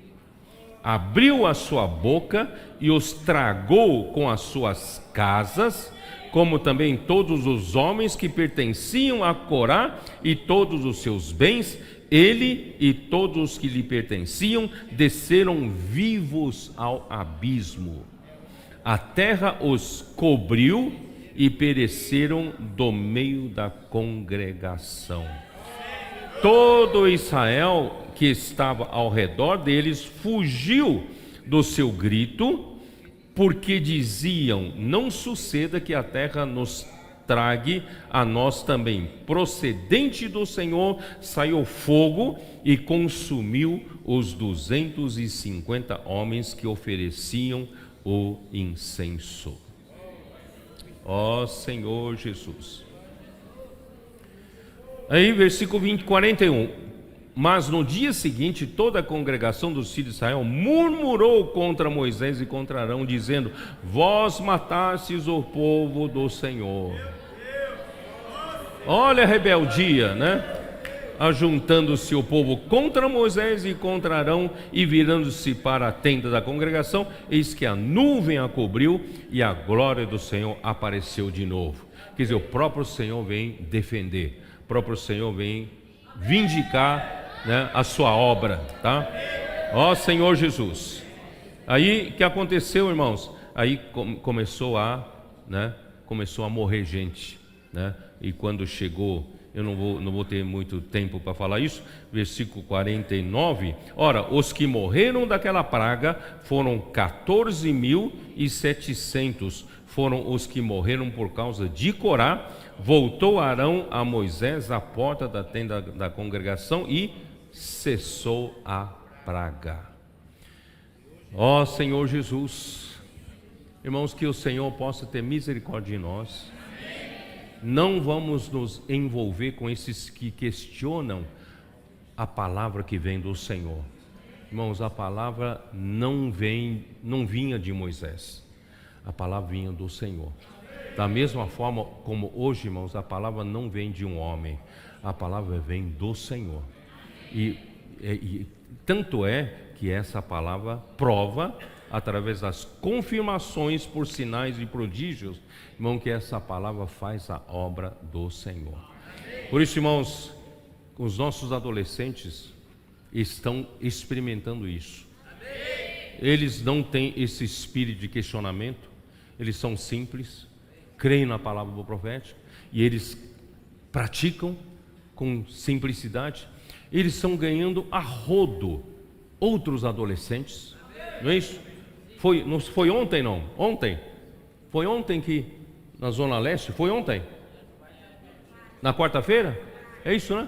abriu a sua boca e os tragou com as suas casas, como também todos os homens que pertenciam a Corá e todos os seus bens. Ele e todos os que lhe pertenciam desceram vivos ao abismo. A terra os cobriu e pereceram do meio da congregação. Todo Israel que estava ao redor deles fugiu do seu grito, porque diziam: não suceda que a terra nos trague a nós também. Procedente do Senhor saiu fogo e consumiu os 250 homens que ofereciam o incenso. Ó Senhor Jesus. Aí versículo 41. Mas no dia seguinte toda a congregação dos filhos de Israel murmurou contra Moisés e contra Arão, dizendo: vós matastes o povo do Senhor. Olha a rebeldia, né? Ajuntando-se o povo contra Moisés e contra Arão, e virando-se para a tenda da congregação, eis que a nuvem a cobriu e a glória do Senhor apareceu de novo. Quer dizer, o próprio Senhor vem defender, o próprio Senhor vem vindicar, né, a sua obra, tá? Ó Senhor Jesus. Aí o que aconteceu, irmãos? Aí começou a morrer gente, né? E quando chegou, eu não vou ter muito tempo para falar isso, versículo 49, ora, os que morreram daquela praga foram 14.700, foram os que morreram por causa de Corá. Voltou Arão a Moisés à porta da tenda da congregação e cessou a praga. Ó Senhor Jesus, irmãos, que o Senhor possa ter misericórdia de nós. Não vamos nos envolver com esses que questionam a palavra que vem do Senhor. Irmãos, a palavra não vinha de Moisés, a palavra vinha do Senhor. Da mesma forma como hoje, irmãos, a palavra não vem de um homem, a palavra vem do Senhor. E tanto é que essa palavra prova, através das confirmações por sinais e prodígios, irmão, que essa palavra faz a obra do Senhor. Por isso, irmãos, os nossos adolescentes estão experimentando isso. Eles não têm esse espírito de questionamento, eles são simples, creem na palavra do profeta e eles praticam com simplicidade. Eles estão ganhando a rodo outros adolescentes, não é isso? Foi ontem, não? Ontem? Foi ontem que na Zona Leste? Foi ontem? Na quarta-feira? É isso, né?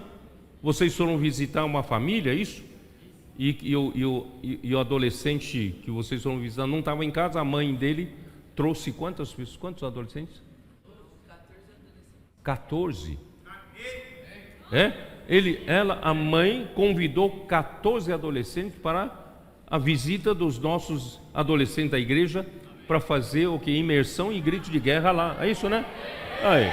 Vocês foram visitar uma família, é isso? E o adolescente que vocês foram visitar não estava em casa, a mãe dele trouxe quantos adolescentes? 14. A mãe convidou 14 adolescentes para a visita dos nossos adolescentes da igreja para fazer o que? Imersão e grito de guerra lá. É isso, né? Aí.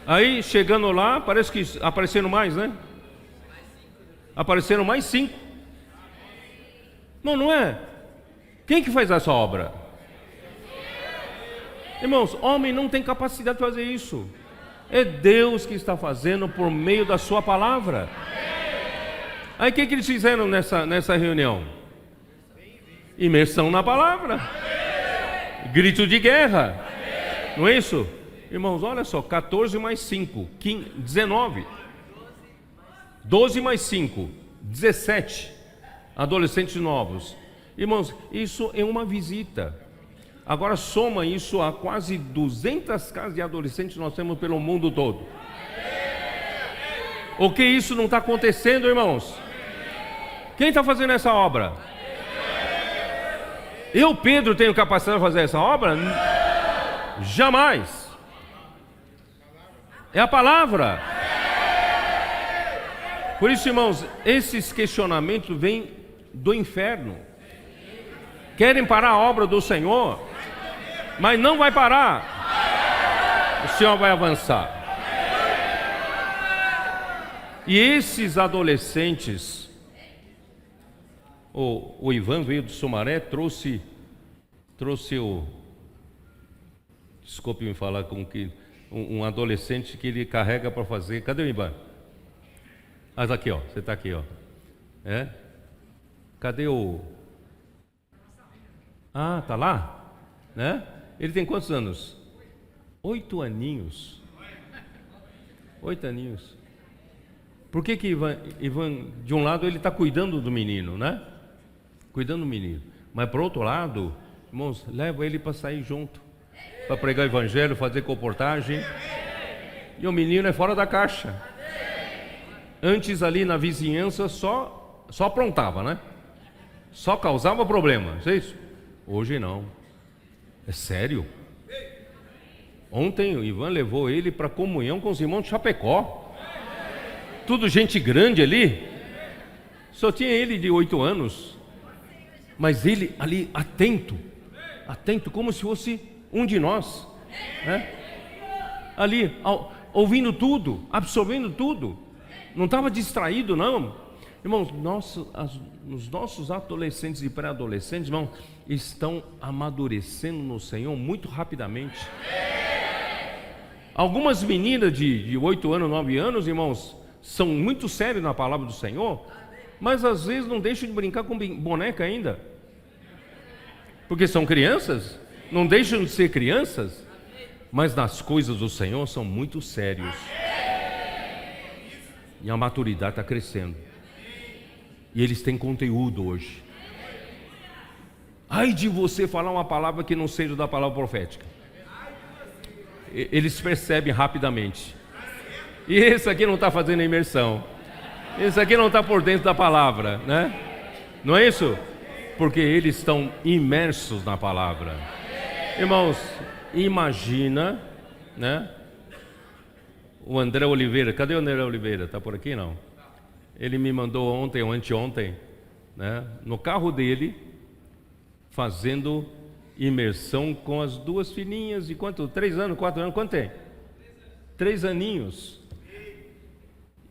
Aí, chegando lá, parece que apareceram mais, né? Apareceram mais 5. Não é? Quem que faz essa obra? Irmãos, homem não tem capacidade de fazer isso. É Deus que está fazendo por meio da sua palavra. Aí o que eles fizeram nessa reunião? Imersão na palavra. Grito de guerra. Não é isso? Irmãos, olha só, 14 mais 5, 19. 12 mais 5, 17 adolescentes novos. Irmãos, isso é uma visita. Agora soma isso a quase 200 casas de adolescentes que nós temos pelo mundo todo. O que isso não está acontecendo, irmãos? Quem está fazendo essa obra? Eu, Pedro, tenho capacidade de fazer essa obra? Jamais. É a palavra. Por isso, irmãos, esses questionamentos vêm do inferno. Querem parar a obra do Senhor, mas não vai parar. O Senhor vai avançar. E esses adolescentes, o Ivan veio do Sumaré, trouxe desculpe me falar com que um adolescente que ele carrega para fazer. Cadê o Ivan? Mas aqui, ó, você está aqui, ó. Cadê o... Ah, tá lá? Né? Ele tem quantos anos? 8 aninhos. 8 aninhos. Por que Ivan, de um lado, ele está cuidando do menino, né? Cuidando do menino. Mas, por outro lado, irmãos, leva ele para sair junto, para pregar o evangelho, fazer comportagem. E o menino é fora da caixa. Antes, ali na vizinhança, só aprontava, né? Só causava problema, não é isso? Hoje não. É sério. Ontem o Ivan levou ele para comunhão com os irmãos de Chapecó. Tudo gente grande ali. Só tinha ele de 8 anos. Mas ele ali atento, como se fosse um de nós, né? Ali ouvindo tudo, absorvendo tudo. Não estava distraído, não. Irmãos, os nossos adolescentes e pré-adolescentes, irmãos, estão amadurecendo no Senhor muito rapidamente. Algumas meninas de 8 anos, 9 anos, irmãos, são muito sérias na palavra do Senhor, mas às vezes não deixam de brincar com boneca ainda. Porque são crianças, não deixam de ser crianças, mas nas coisas do Senhor são muito sérios. E a maturidade está crescendo. E eles têm conteúdo hoje. Ai de você falar uma palavra que não seja da palavra profética. Eles percebem rapidamente. E esse aqui não está fazendo a imersão. Esse aqui não está por dentro da palavra, né? Não é isso? Porque eles estão imersos na palavra. Irmãos, imagina, né? O André Oliveira, cadê o André Oliveira? Está por aqui não? Ele me mandou ontem ou anteontem, né? No carro dele, fazendo imersão com as 2 filhinhas de quanto? 3 anos, 4 anos, quanto tem? 3 aninhos.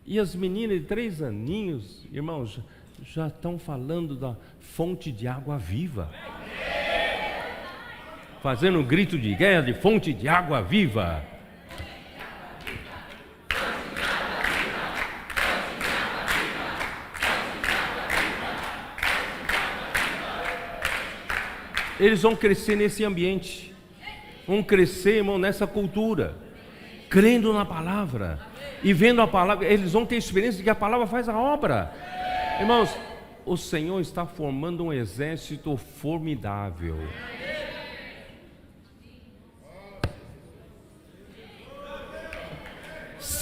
E as meninas de 3 aninhos, irmãos, já estão falando da fonte de água viva. Fazendo um grito de guerra de fonte de água viva. Eles vão crescer nesse ambiente, vão crescer, irmão, nessa cultura, crendo na palavra e vendo a palavra. Eles vão ter experiência de que a palavra faz a obra. Irmãos, o Senhor está formando um exército formidável.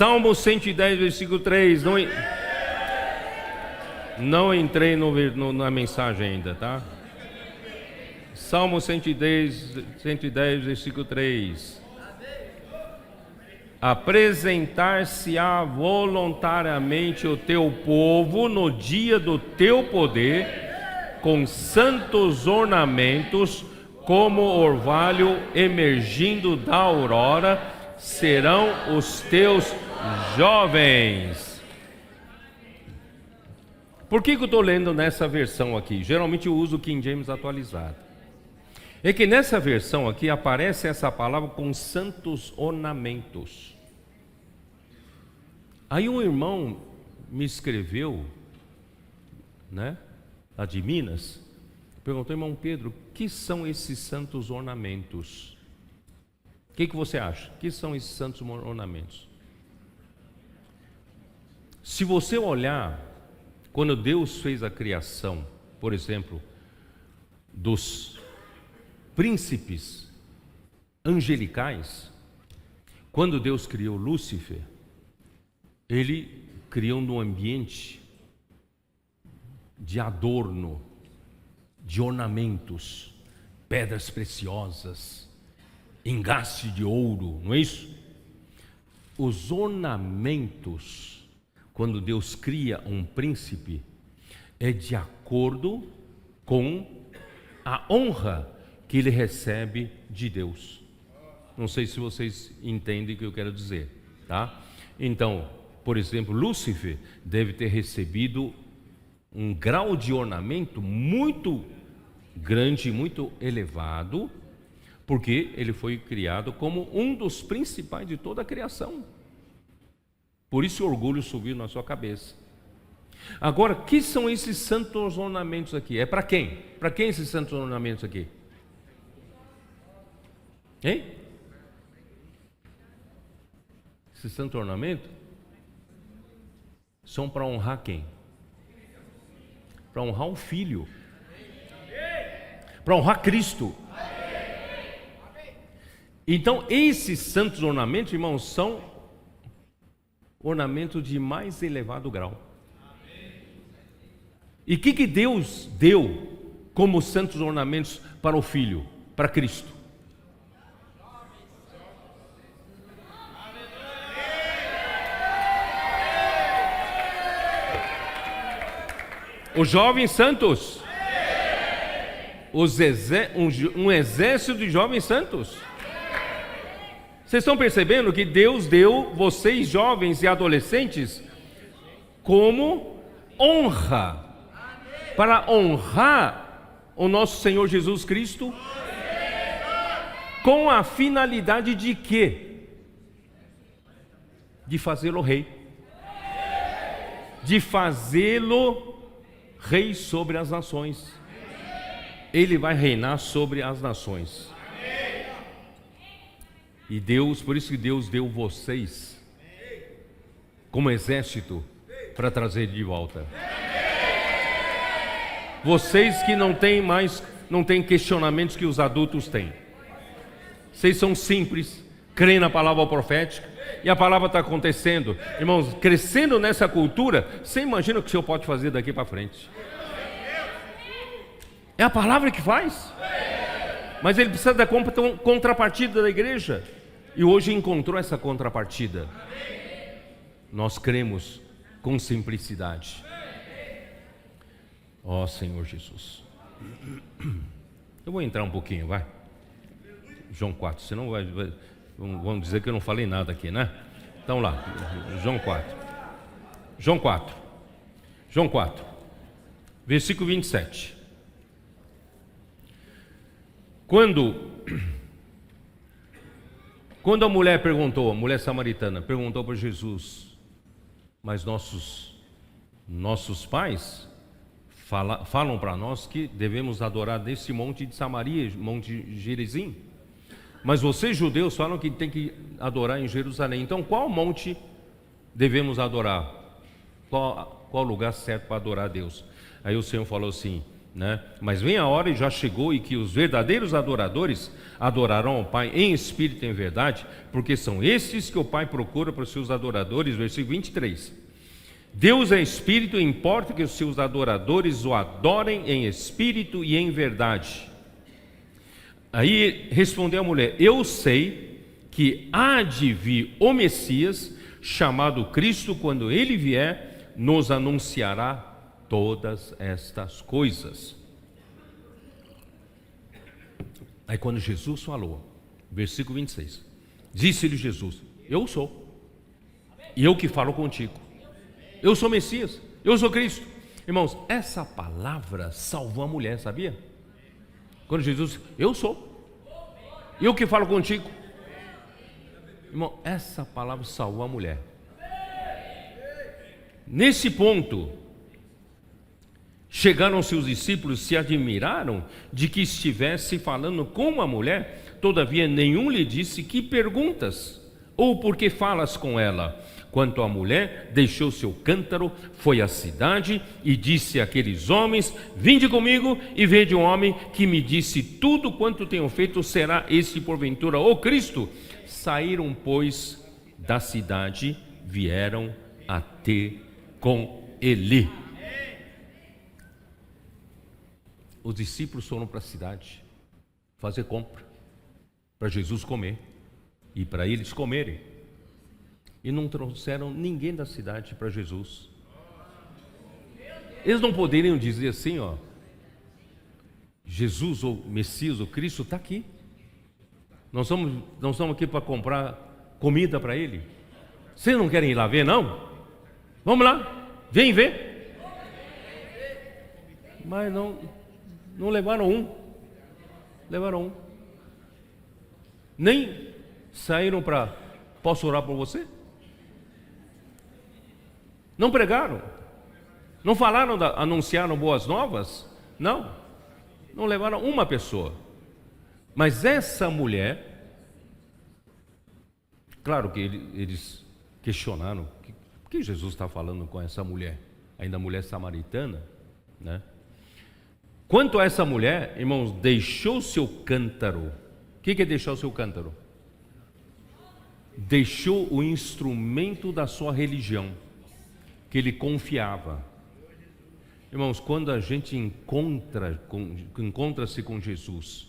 Salmo 110, versículo 3. Não entrei na mensagem ainda, tá? Salmo 110, versículo 3. Apresentar-se-á voluntariamente o teu povo no dia do teu poder, com santos ornamentos, como orvalho emergindo da aurora, serão os teus jovens. Por que eu estou lendo nessa versão aqui? Geralmente eu uso o King James atualizado. É que nessa versão aqui aparece essa palavra com santos ornamentos. Aí um irmão me escreveu, né, lá de Minas, perguntou: irmão Pedro, o que são esses santos ornamentos? O que você acha? O que são esses santos ornamentos? Se você olhar, quando Deus fez a criação, por exemplo, dos príncipes angelicais, quando Deus criou Lúcifer, Ele criou um ambiente de adorno, de ornamentos, pedras preciosas, engaste de ouro, não é isso? Os ornamentos, quando Deus cria um príncipe, é de acordo com a honra que ele recebe de Deus. Não sei se vocês entendem o que eu quero dizer, tá? Então, por exemplo, Lúcifer deve ter recebido um grau de ornamento muito grande, muito elevado, porque ele foi criado como um dos principais de toda a criação. Por isso o orgulho subiu na sua cabeça. Agora, o que são esses santos ornamentos aqui? É para quem? Para quem esses santos ornamentos aqui? Hein? Esses santos ornamentos são para honrar quem? Para honrar o Filho, para honrar Cristo. Então, esses santos ornamentos, irmãos, são ornamentos de mais elevado grau. E o que Deus deu como santos ornamentos para o Filho, para Cristo? Os jovens santos, um exército de jovens santos. Vocês estão percebendo que Deus deu vocês jovens e adolescentes como honra, para honrar o nosso Senhor Jesus Cristo, com a finalidade de quê? De fazê-lo rei, de fazê-lo rei sobre as nações. Ele vai reinar sobre as nações. E Deus, por isso que Deus deu vocês como exército para trazer de volta. Vocês que não têm questionamentos que os adultos têm. Vocês são simples, creem na palavra profética, e a palavra está acontecendo. Irmãos, crescendo nessa cultura, você imagina o que o Senhor pode fazer daqui para frente. É a palavra que faz. Mas ele precisa da contrapartida da igreja. E hoje encontrou essa contrapartida. Nós cremos com simplicidade. Ó Senhor Jesus. Eu vou entrar um pouquinho, vai. João 4, senão vão dizer que eu não falei nada aqui, né? Então lá, João 4. João 4. João 4. Versículo 27. Quando a mulher perguntou, a mulher samaritana perguntou para Jesus: mas nossos pais falam para nós que devemos adorar nesse monte de Samaria, monte Gerizim, mas vocês judeus falam que tem que adorar em Jerusalém. Então qual monte devemos adorar? Qual lugar certo para adorar a Deus? Aí o Senhor falou assim: né? Mas vem a hora, e já chegou, e que os verdadeiros adoradores adorarão ao Pai em espírito e em verdade, porque são estes que o Pai procura para os seus adoradores. Versículo 23. Deus é espírito, e importa que os seus adoradores o adorem em espírito e em verdade. Aí respondeu a mulher: eu sei que há de vir o Messias, chamado Cristo. Quando ele vier, nos anunciará todas estas coisas. Aí quando Jesus falou, versículo 26, disse-lhe Jesus: eu sou, e eu que falo contigo. Eu sou Messias, eu sou Cristo. Irmãos, essa palavra salvou a mulher, sabia? Quando Jesus disse: eu sou, eu que falo contigo. Irmão, essa palavra salvou a mulher. Nesse ponto, chegaram seus discípulos, se admiraram de que estivesse falando com uma mulher. Todavia nenhum lhe disse: que perguntas? Ou por que falas com ela? Quanto à mulher, deixou seu cântaro, foi à cidade e disse àqueles homens: vinde comigo e vede um homem que me disse tudo quanto tenho feito. Será este porventura o Cristo? Saíram, pois, da cidade, vieram a ter com ele. Os discípulos foram para a cidade fazer compra, para Jesus comer e para eles comerem. E não trouxeram ninguém da cidade para Jesus. Eles não poderiam dizer assim, ó: Jesus, ou Messias, ou Cristo está aqui. Nós estamos aqui para comprar comida para ele. Vocês não querem ir lá ver, não? Vamos lá, vem ver. Mas não levaram um. Levaram um. Nem saíram para: posso orar por você? Não pregaram, não falaram, anunciaram boas novas, não levaram uma pessoa. Mas essa mulher, claro que eles questionaram: por que Jesus está falando com essa mulher, ainda mulher samaritana, né? Quanto a essa mulher, irmãos, deixou seu cântaro. O que é deixar o seu cântaro? Deixou o instrumento da sua religião, que ele confiava. Irmãos, quando a gente encontra-se com Jesus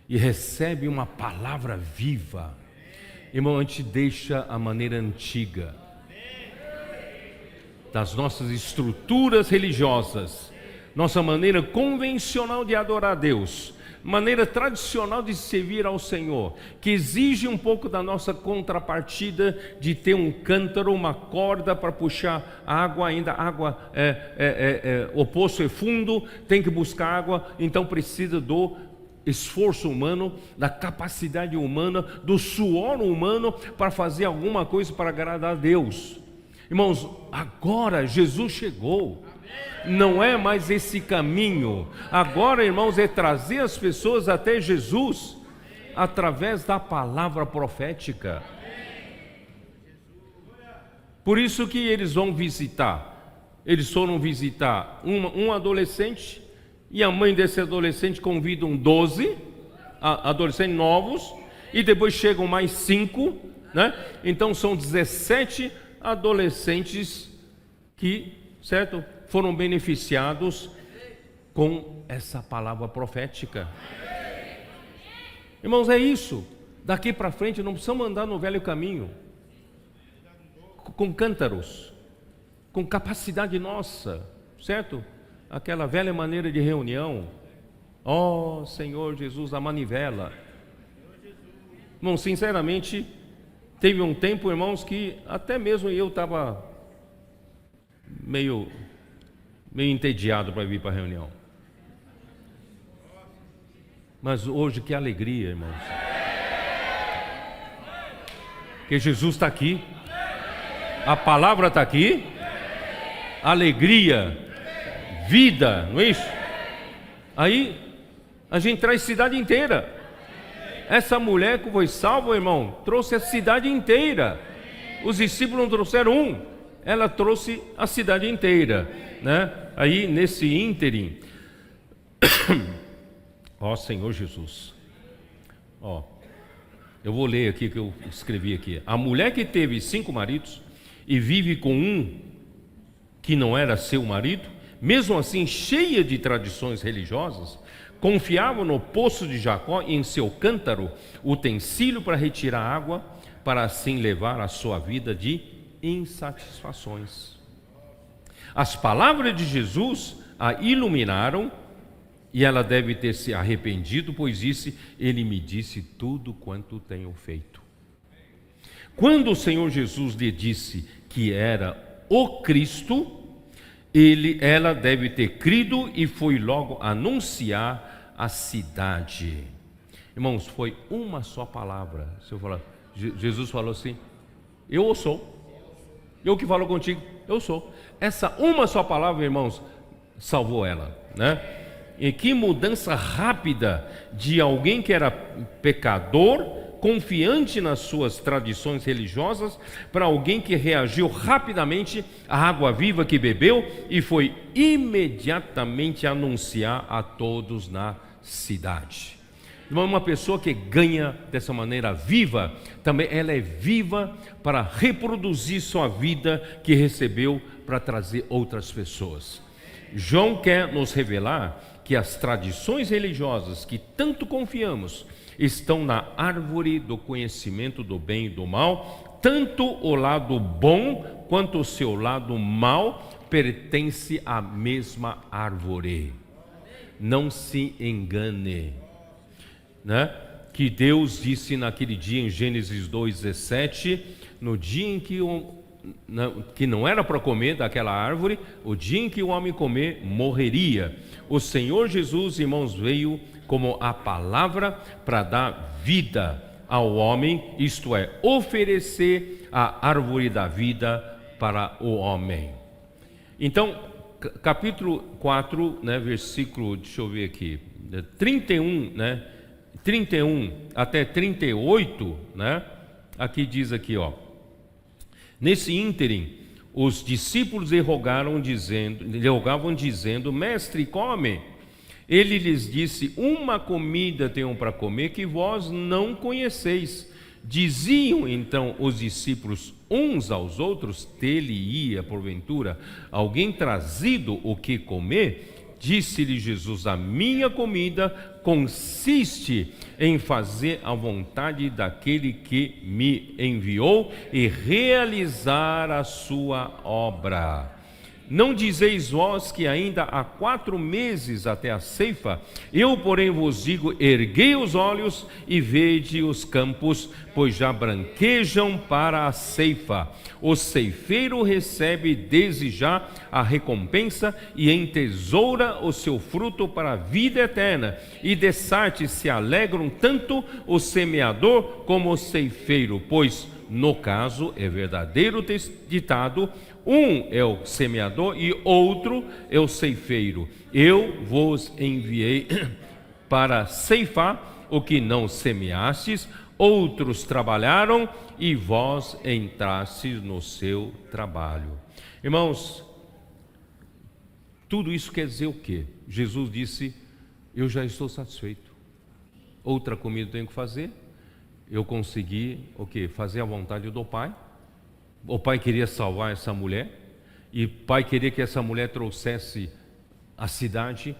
e recebe uma palavra viva, irmão, a gente deixa a maneira antiga das nossas estruturas religiosas, nossa maneira convencional de adorar a Deus, maneira tradicional de servir ao Senhor, que exige um pouco da nossa contrapartida de ter um cântaro, uma corda para puxar água. Ainda água o poço é fundo, tem que buscar água, então precisa do esforço humano, da capacidade humana, do suor humano para fazer alguma coisa para agradar a Deus. Irmãos, agora Jesus chegou. Não é mais esse caminho. Agora, irmãos, é trazer as pessoas até Jesus através da palavra profética. Por isso que eles vão visitar. Eles foram visitar um adolescente, e a mãe desse adolescente convidam 12 adolescentes novos, e depois chegam mais 5, né? Então são 17 adolescentes que, certo, foram beneficiados com essa palavra profética. Irmãos, é isso. Daqui para frente não precisamos andar no velho caminho, com cântaros, com capacidade nossa, certo? Aquela velha maneira de reunião. Ó Senhor Jesus, a manivela. Irmão, sinceramente, teve um tempo, irmãos, que até mesmo eu estava meio entediado para vir para a reunião. Mas hoje, que alegria, irmãos, que Jesus está aqui, a palavra está aqui, alegria, vida, não é isso? Aí a gente traz cidade inteira. Essa mulher que foi salva, irmão, trouxe a cidade inteira. Os discípulos não trouxeram um, ela trouxe a cidade inteira, né? Aí nesse ínterim, Ó Senhor Jesus. Ó, eu vou ler aqui o que eu escrevi aqui. A mulher que teve 5 maridos e vive com um que não era seu marido, mesmo assim cheia de tradições religiosas, confiava no poço de Jacó e em seu cântaro utensílio para retirar água, para assim levar a sua vida de insatisfações. As palavras de Jesus a iluminaram e ela deve ter se arrependido, pois disse: ele me disse tudo quanto tenho feito. Quando o Senhor Jesus lhe disse que era o Cristo, ela deve ter crido e foi logo anunciar a cidade. Irmãos, foi uma só palavra. Se eu falar, Jesus falou assim: eu sou. Eu que falo contigo, eu sou. Essa uma só palavra, irmãos, salvou ela, né? E que mudança rápida de alguém que era pecador, confiante nas suas tradições religiosas, para alguém que reagiu rapidamente à água viva que bebeu e foi imediatamente anunciar a todos na cidade. Uma pessoa que ganha dessa maneira viva, também ela é viva para reproduzir sua vida que recebeu para trazer outras pessoas. João quer nos revelar que as tradições religiosas que tanto confiamos estão na árvore do conhecimento do bem e do mal. Tanto o lado bom quanto o seu lado mal pertence à mesma árvore. Não se engane, né? Que Deus disse naquele dia em Gênesis 2:17, no dia em que não era para comer daquela árvore, o dia em que o homem comer, morreria. O Senhor Jesus, irmãos, veio como a palavra para dar vida ao homem, isto é, oferecer a árvore da vida para o homem. Então, capítulo 4, né, versículo, deixa eu ver aqui, 31, né, 31 até 38, né, aqui diz aqui, ó: nesse ínterim, os discípulos lhe rogavam dizendo: mestre, come. Ele lhes disse: uma comida tenho para comer que vós não conheceis. Diziam então os discípulos uns aos outros: ter-lhe-ia porventura alguém trazido o que comer? Disse-lhe Jesus: a minha comida consiste em fazer a vontade daquele que me enviou e realizar a sua obra. Não dizeis vós que ainda há 4 meses até a ceifa? Eu, porém, vos digo: erguei os olhos e vede os campos, pois já branquejam para a ceifa. O ceifeiro recebe desde já a recompensa e entesoura o seu fruto para a vida eterna. E dessarte se alegram tanto o semeador como o ceifeiro, pois no caso é verdadeiro ditado: um é o semeador e outro é o ceifeiro. Eu vos enviei para ceifar o que não semeastes, outros trabalharam e vós entrastes no seu trabalho. Irmãos, tudo isso quer dizer o quê? Jesus disse: eu já estou satisfeito. Outra comida eu tenho que fazer. Eu consegui o quê? Fazer a vontade do Pai. O Pai queria salvar essa mulher, e o Pai queria que essa mulher trouxesse a cidade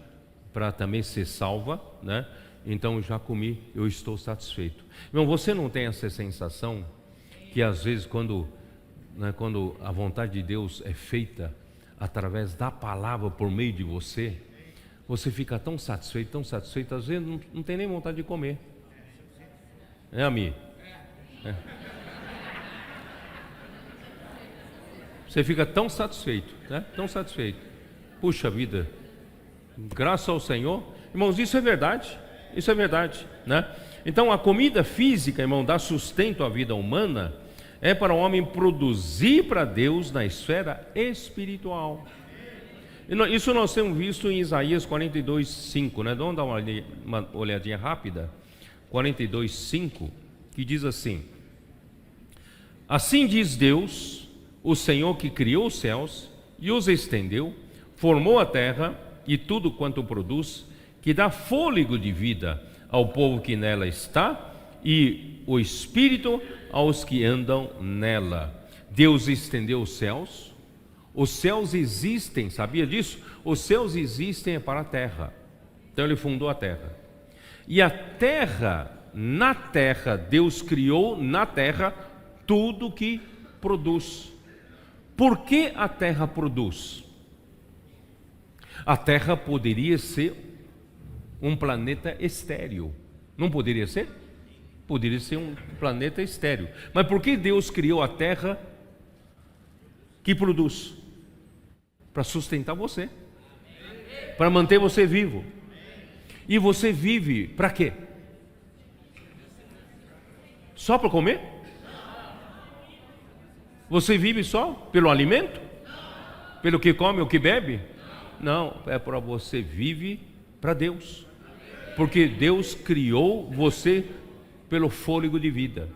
para também ser salva, né? Então eu já comi, eu estou satisfeito. Irmão, você não tem essa sensação que às vezes quando a vontade de Deus é feita através da palavra por meio de você, você fica tão satisfeito, às vezes não tem nem vontade de comer. É, amigo? É. Você fica tão satisfeito, né? Tão satisfeito. Puxa vida, graças ao Senhor. Irmãos, isso é verdade, né? Então a comida física, irmão, dá sustento à vida humana, é para o homem produzir para Deus na esfera espiritual. Isso nós temos visto em Isaías 42:5, né? Vamos dar uma olhadinha rápida. 42:5, que diz assim: assim diz Deus, o Senhor que criou os céus e os estendeu, formou a terra e tudo quanto produz, que dá fôlego de vida ao povo que nela está, e o Espírito aos que andam nela. Deus estendeu os céus existem, sabia disso? Os céus existem para a terra, então Ele fundou a terra. E a terra, na terra, Deus criou na terra tudo que produz. Por que a terra produz? A terra poderia ser um planeta estéril, não poderia ser? Poderia ser um planeta estéril. Mas por que Deus criou a terra que produz? Para sustentar você, para manter você vivo. E você vive para quê? Só para comer? Você vive só pelo alimento? Pelo que come ou que bebe? Não, é para você vive para Deus. Porque Deus criou você pelo fôlego de vida.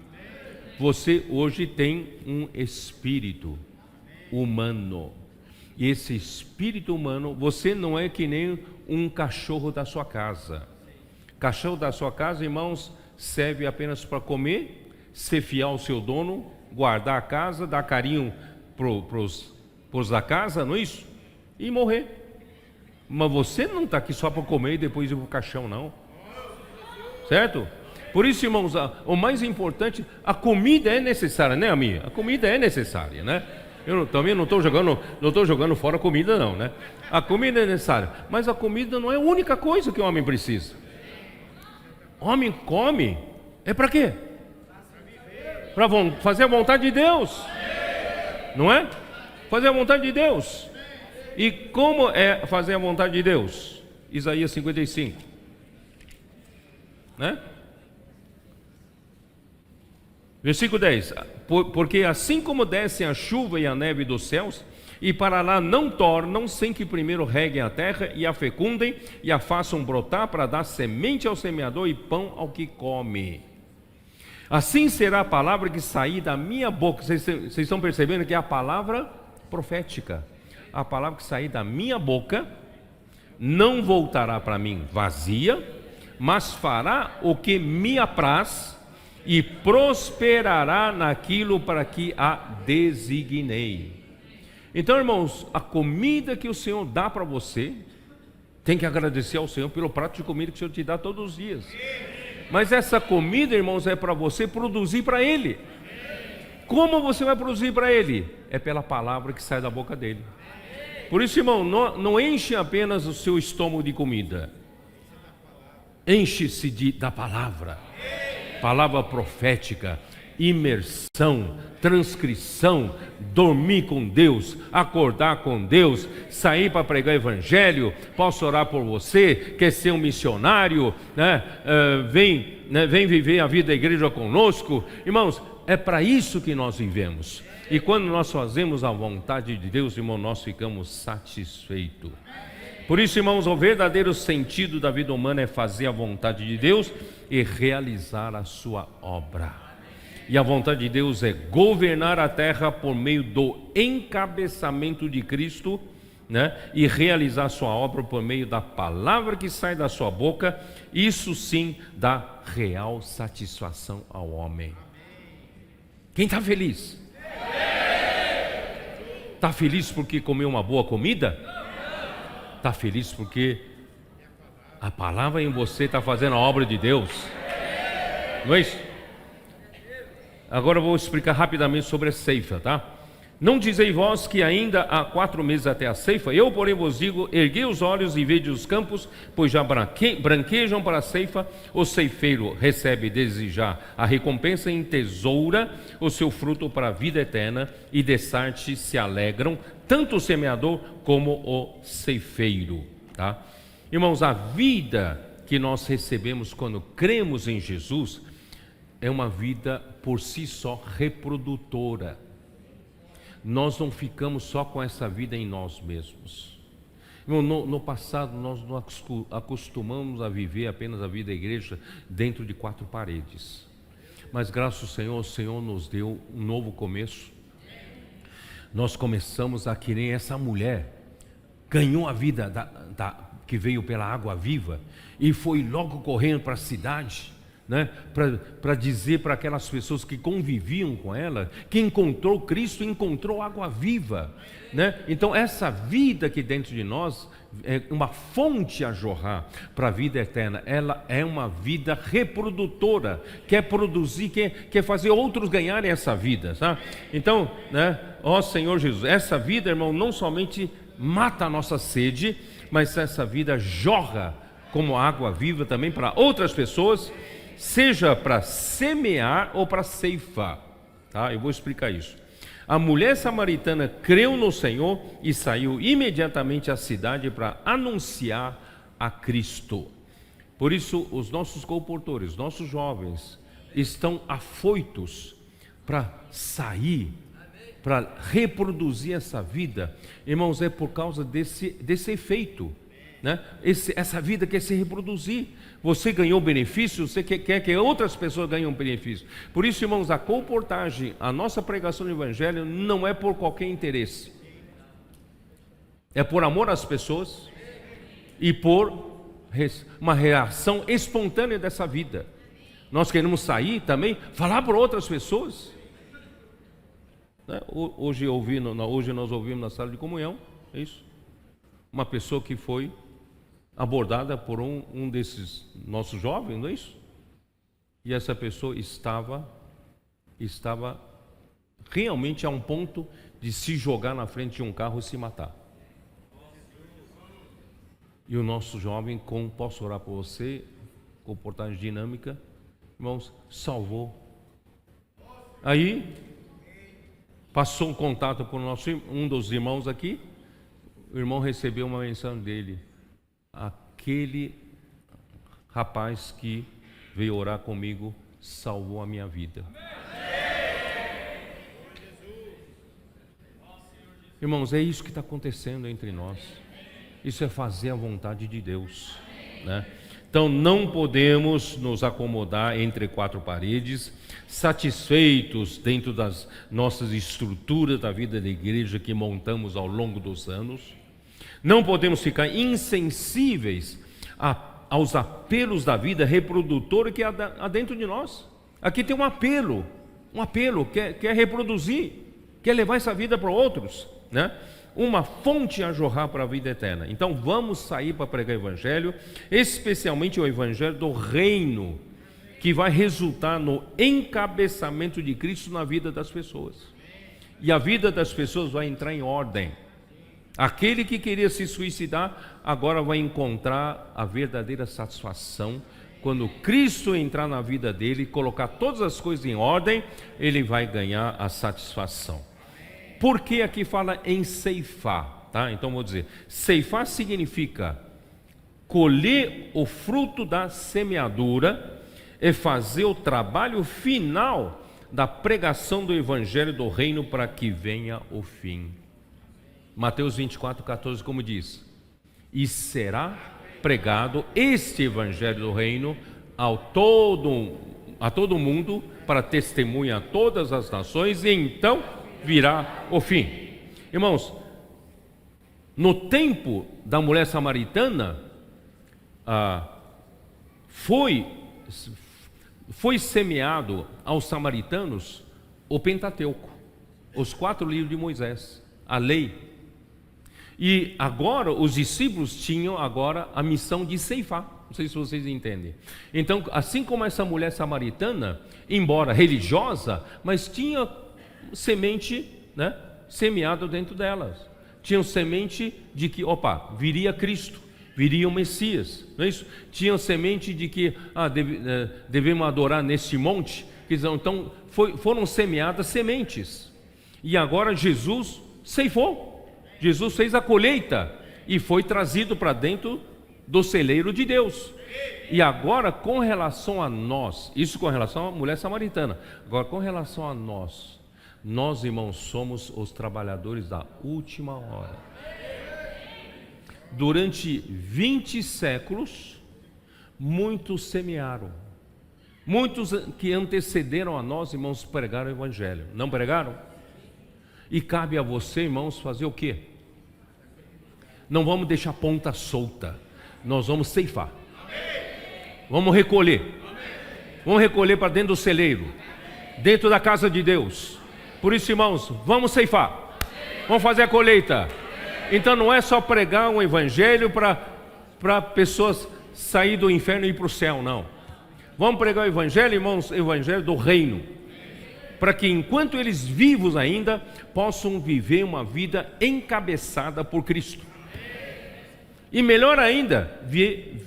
Você hoje tem um espírito humano. E esse espírito humano, você não é que nem um cachorro da sua casa. Cachorro da sua casa, irmãos, serve apenas para comer, ser fiel ao seu dono, guardar a casa, dar carinho pros da casa, não é isso? E morrer. Mas você não está aqui só para comer e depois ir para o caixão, não. Certo? Por isso, irmãos, o mais importante, a comida é necessária, né, amiga? A comida é necessária, né? Eu também não estou jogando fora a comida, não, né? A comida é necessária, mas a comida não é a única coisa que o homem precisa. O homem come, é para quê? Para fazer a vontade de Deus, não é? Fazer a vontade de Deus. E como é fazer a vontade de Deus? Isaías 55, né? Versículo 10: porque assim como descem a chuva e a neve dos céus, e para lá não tornam, sem que primeiro reguem a terra, e a fecundem, e a façam brotar, para dar semente ao semeador e pão ao que come. Assim será a palavra que sair da minha boca. Vocês estão percebendo que é a palavra profética. A palavra que sair da minha boca não voltará para mim vazia, mas fará o que me apraz, e prosperará naquilo para que a designei. Então, irmãos, a comida que o Senhor dá para você, tem que agradecer ao Senhor pelo prato de comida que o Senhor te dá todos os dias. Mas essa comida, irmãos, é para você produzir para Ele. Como você vai produzir para Ele? É pela palavra que sai da boca dele. Por isso, irmão, não enche apenas o seu estômago de comida, enche-se da palavra. Palavra profética, imersão, transcrição, dormir com Deus, acordar com Deus, sair para pregar o evangelho. Posso orar por você? Quer ser um missionário, né? Vem viver a vida da igreja conosco. Irmãos, é para isso que nós vivemos. E quando nós fazemos a vontade de Deus, irmão, nós ficamos satisfeitos. Por isso, irmãos, o verdadeiro sentido da vida humana é fazer a vontade de Deus e realizar a sua obra. E a vontade de Deus é governar a terra por meio do encabeçamento de Cristo, né? E realizar a sua obra por meio da palavra que sai da sua boca. Isso sim dá real satisfação ao homem. Quem está feliz? Está feliz porque comeu uma boa comida? Está feliz porque a palavra em você está fazendo a obra de Deus? Não é isso? Agora eu vou explicar rapidamente sobre a ceifa, tá? Não dizei vós que ainda há 4 meses até a ceifa? Eu, porém, vos digo, erguei os olhos e vede os campos, pois já branquejam para a ceifa. O ceifeiro recebe desde já a recompensa, em tesoura o seu fruto para a vida eterna, e dessarte se alegram tanto o semeador como o ceifeiro, tá? Irmãos, a vida que nós recebemos quando cremos em Jesus é uma vida por si só reprodutora. Nós não ficamos só com essa vida em nós mesmos. No passado nós não acostumamos a viver apenas a vida da igreja dentro de 4 paredes. Mas graças ao Senhor, o Senhor nos deu um novo começo. Nós começamos a querer essa mulher, ganhou a vida que veio pela água viva e foi logo correndo para a cidade, né, para dizer para aquelas pessoas que conviviam com ela que encontrou Cristo, encontrou água viva, né? Então essa vida que dentro de nós é uma fonte a jorrar para a vida eterna. Ela é uma vida reprodutora, quer produzir, quer fazer outros ganharem essa vida, tá? Então, né, ó Senhor Jesus, essa vida, irmão, não somente mata a nossa sede, mas essa vida jorra como água viva também para outras pessoas, seja para semear ou para ceifar, tá? Eu vou explicar isso. A mulher samaritana creu no Senhor e saiu imediatamente à cidade para anunciar a Cristo. Por isso, os nossos comportores, nossos jovens, estão afoitos para sair, para reproduzir essa vida. Irmãos, é por causa desse efeito, né? Essa vida quer se reproduzir. Você ganhou benefício, você quer que outras pessoas ganhem benefício. Por isso, irmãos, a comportagem, a nossa pregação do Evangelho não é por qualquer interesse. É por amor às pessoas e por uma reação espontânea dessa vida. Nós queremos sair também, falar para outras pessoas. Hoje nós ouvimos na sala de comunhão, é isso? Uma pessoa que foi abordada por um desses nossos jovens, não é isso? E essa pessoa estava realmente a um ponto de se jogar na frente de um carro e se matar. E o nosso jovem, posso orar por você, comportagem dinâmica, irmãos, salvou. Aí passou um contato por um dos irmãos aqui, o irmão recebeu uma mensagem dele: aquele rapaz que veio orar comigo salvou a minha vida. Irmãos, é isso que está acontecendo entre nós. Isso é fazer a vontade de Deus, né? Então não podemos nos acomodar entre quatro paredes, satisfeitos dentro das nossas estruturas da vida da igreja que montamos ao longo dos anos. Não podemos ficar insensíveis aos apelos da vida reprodutora que há dentro de nós. Aqui tem um apelo, quer reproduzir, quer levar essa vida para outros, né? Uma fonte a jorrar para a vida eterna. Então vamos sair para pregar o Evangelho, especialmente o Evangelho do Reino, que vai resultar no encabeçamento de Cristo na vida das pessoas. E a vida das pessoas vai entrar em ordem. Aquele que queria se suicidar, agora vai encontrar a verdadeira satisfação. Quando Cristo entrar na vida dele e colocar todas as coisas em ordem, ele vai ganhar a satisfação. Por que aqui fala em ceifar? Tá? Então vou dizer, ceifar significa colher o fruto da semeadura e fazer o trabalho final da pregação do Evangelho do Reino para que venha o fim. Mateus 24:14, como diz: e será pregado este Evangelho do Reino a todo mundo para testemunha a todas as nações, e então virá o fim. Irmãos, no tempo da mulher samaritana, foi semeado aos samaritanos o Pentateuco, os 4 livros de Moisés, a lei. E agora os discípulos tinham agora a missão de ceifar. Não sei se vocês entendem. Então, assim como essa mulher samaritana, embora religiosa, mas tinha semente, né, semeada dentro delas. Tinham semente de que, viria Cristo, viria o Messias, não é isso? Tinham semente de que devemos adorar neste monte. Então foram semeadas sementes. E agora Jesus ceifou. Jesus fez a colheita e foi trazido para dentro do celeiro de Deus. E agora, com relação a nós, isso com relação à mulher samaritana, agora com relação a nós, irmãos, somos os trabalhadores da última hora. Durante 20 séculos, muitos semearam. Muitos que antecederam a nós, irmãos, pregaram o Evangelho. Não pregaram? E cabe a você, irmãos, fazer o quê? Não vamos deixar ponta solta. nós vamos ceifar. Vamos recolher. Vamos recolher para dentro do celeiro, dentro da casa de Deus. Por isso, irmãos, vamos ceifar. Vamos fazer a colheita. Então não é só pregar um evangelho para pessoas sair do inferno e ir para o céu, não. Vamos pregar o evangelho, irmãos, o evangelho do reino, para que enquanto eles vivos ainda, possam viver uma vida encabeçada por Cristo. E melhor ainda, vem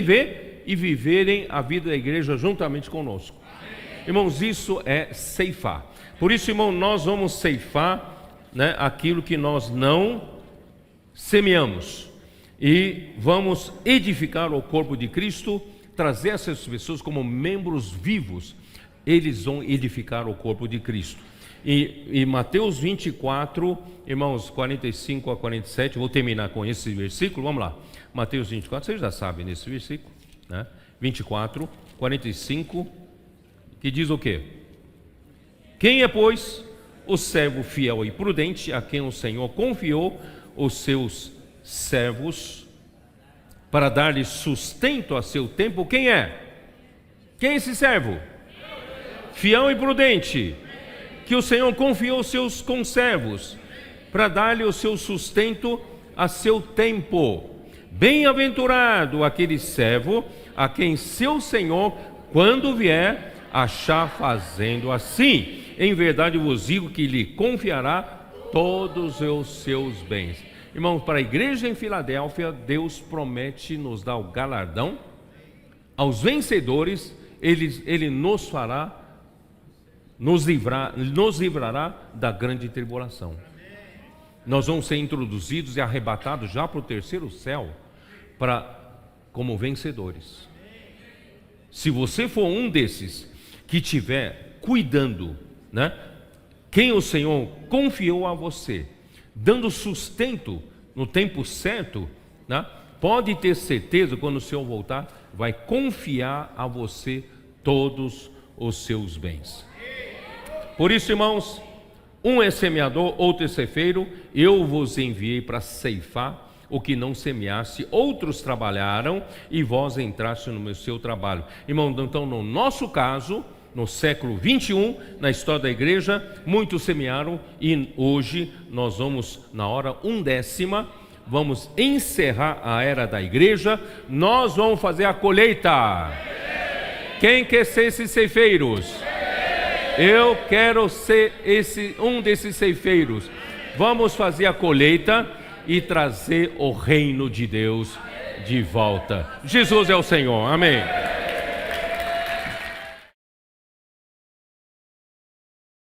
ver e viverem a vida da igreja juntamente conosco. Irmãos, isso é ceifar. Por isso, irmão, nós vamos ceifar, né, aquilo que nós não semeamos, e vamos edificar o corpo de Cristo, trazer essas pessoas como membros vivos. Eles vão edificar o corpo de Cristo. E Mateus 24, irmãos, 45 a 47, vou terminar com esse versículo, vamos lá. Mateus 24, vocês já sabem nesse versículo, né? 24, 45, que diz o quê? Quem é, pois, o servo fiel e prudente, a quem o Senhor confiou os seus servos, para dar-lhe sustento a seu tempo? Quem é? Quem é esse servo? Fiel e prudente, que o Senhor confiou os seus conservos, para dar-lhe o seu sustento a seu tempo. Bem-aventurado aquele servo, a quem seu Senhor, quando vier, achar fazendo assim. Em verdade vos digo que lhe confiará todos os seus bens. Irmãos, para a igreja em Filadélfia, Deus promete nos dar o galardão. Aos vencedores, Ele nos fará, nos livrará da grande tribulação. Nós vamos ser introduzidos e arrebatados já para o terceiro céu, como vencedores. Se você for um desses que estiver cuidando, né, quem o Senhor confiou a você, dando sustento no tempo certo, né, pode ter certeza, quando o Senhor voltar, vai confiar a você todos os seus bens. Por isso, irmãos, um é semeador, outro é ceifeiro. Eu vos enviei para ceifar o que não semeasse, outros trabalharam e vós entraste no seu trabalho. Irmão, então no nosso caso, no século 21, na história da igreja, muitos semearam, e hoje nós vamos, na hora 1/10, vamos encerrar a era da igreja. Nós vamos fazer a colheita. Quem quer ser esses ceifeiros? Eu quero ser um desses ceifeiros. Vamos fazer a colheita e trazer o reino de Deus de volta. Jesus é o Senhor, amém.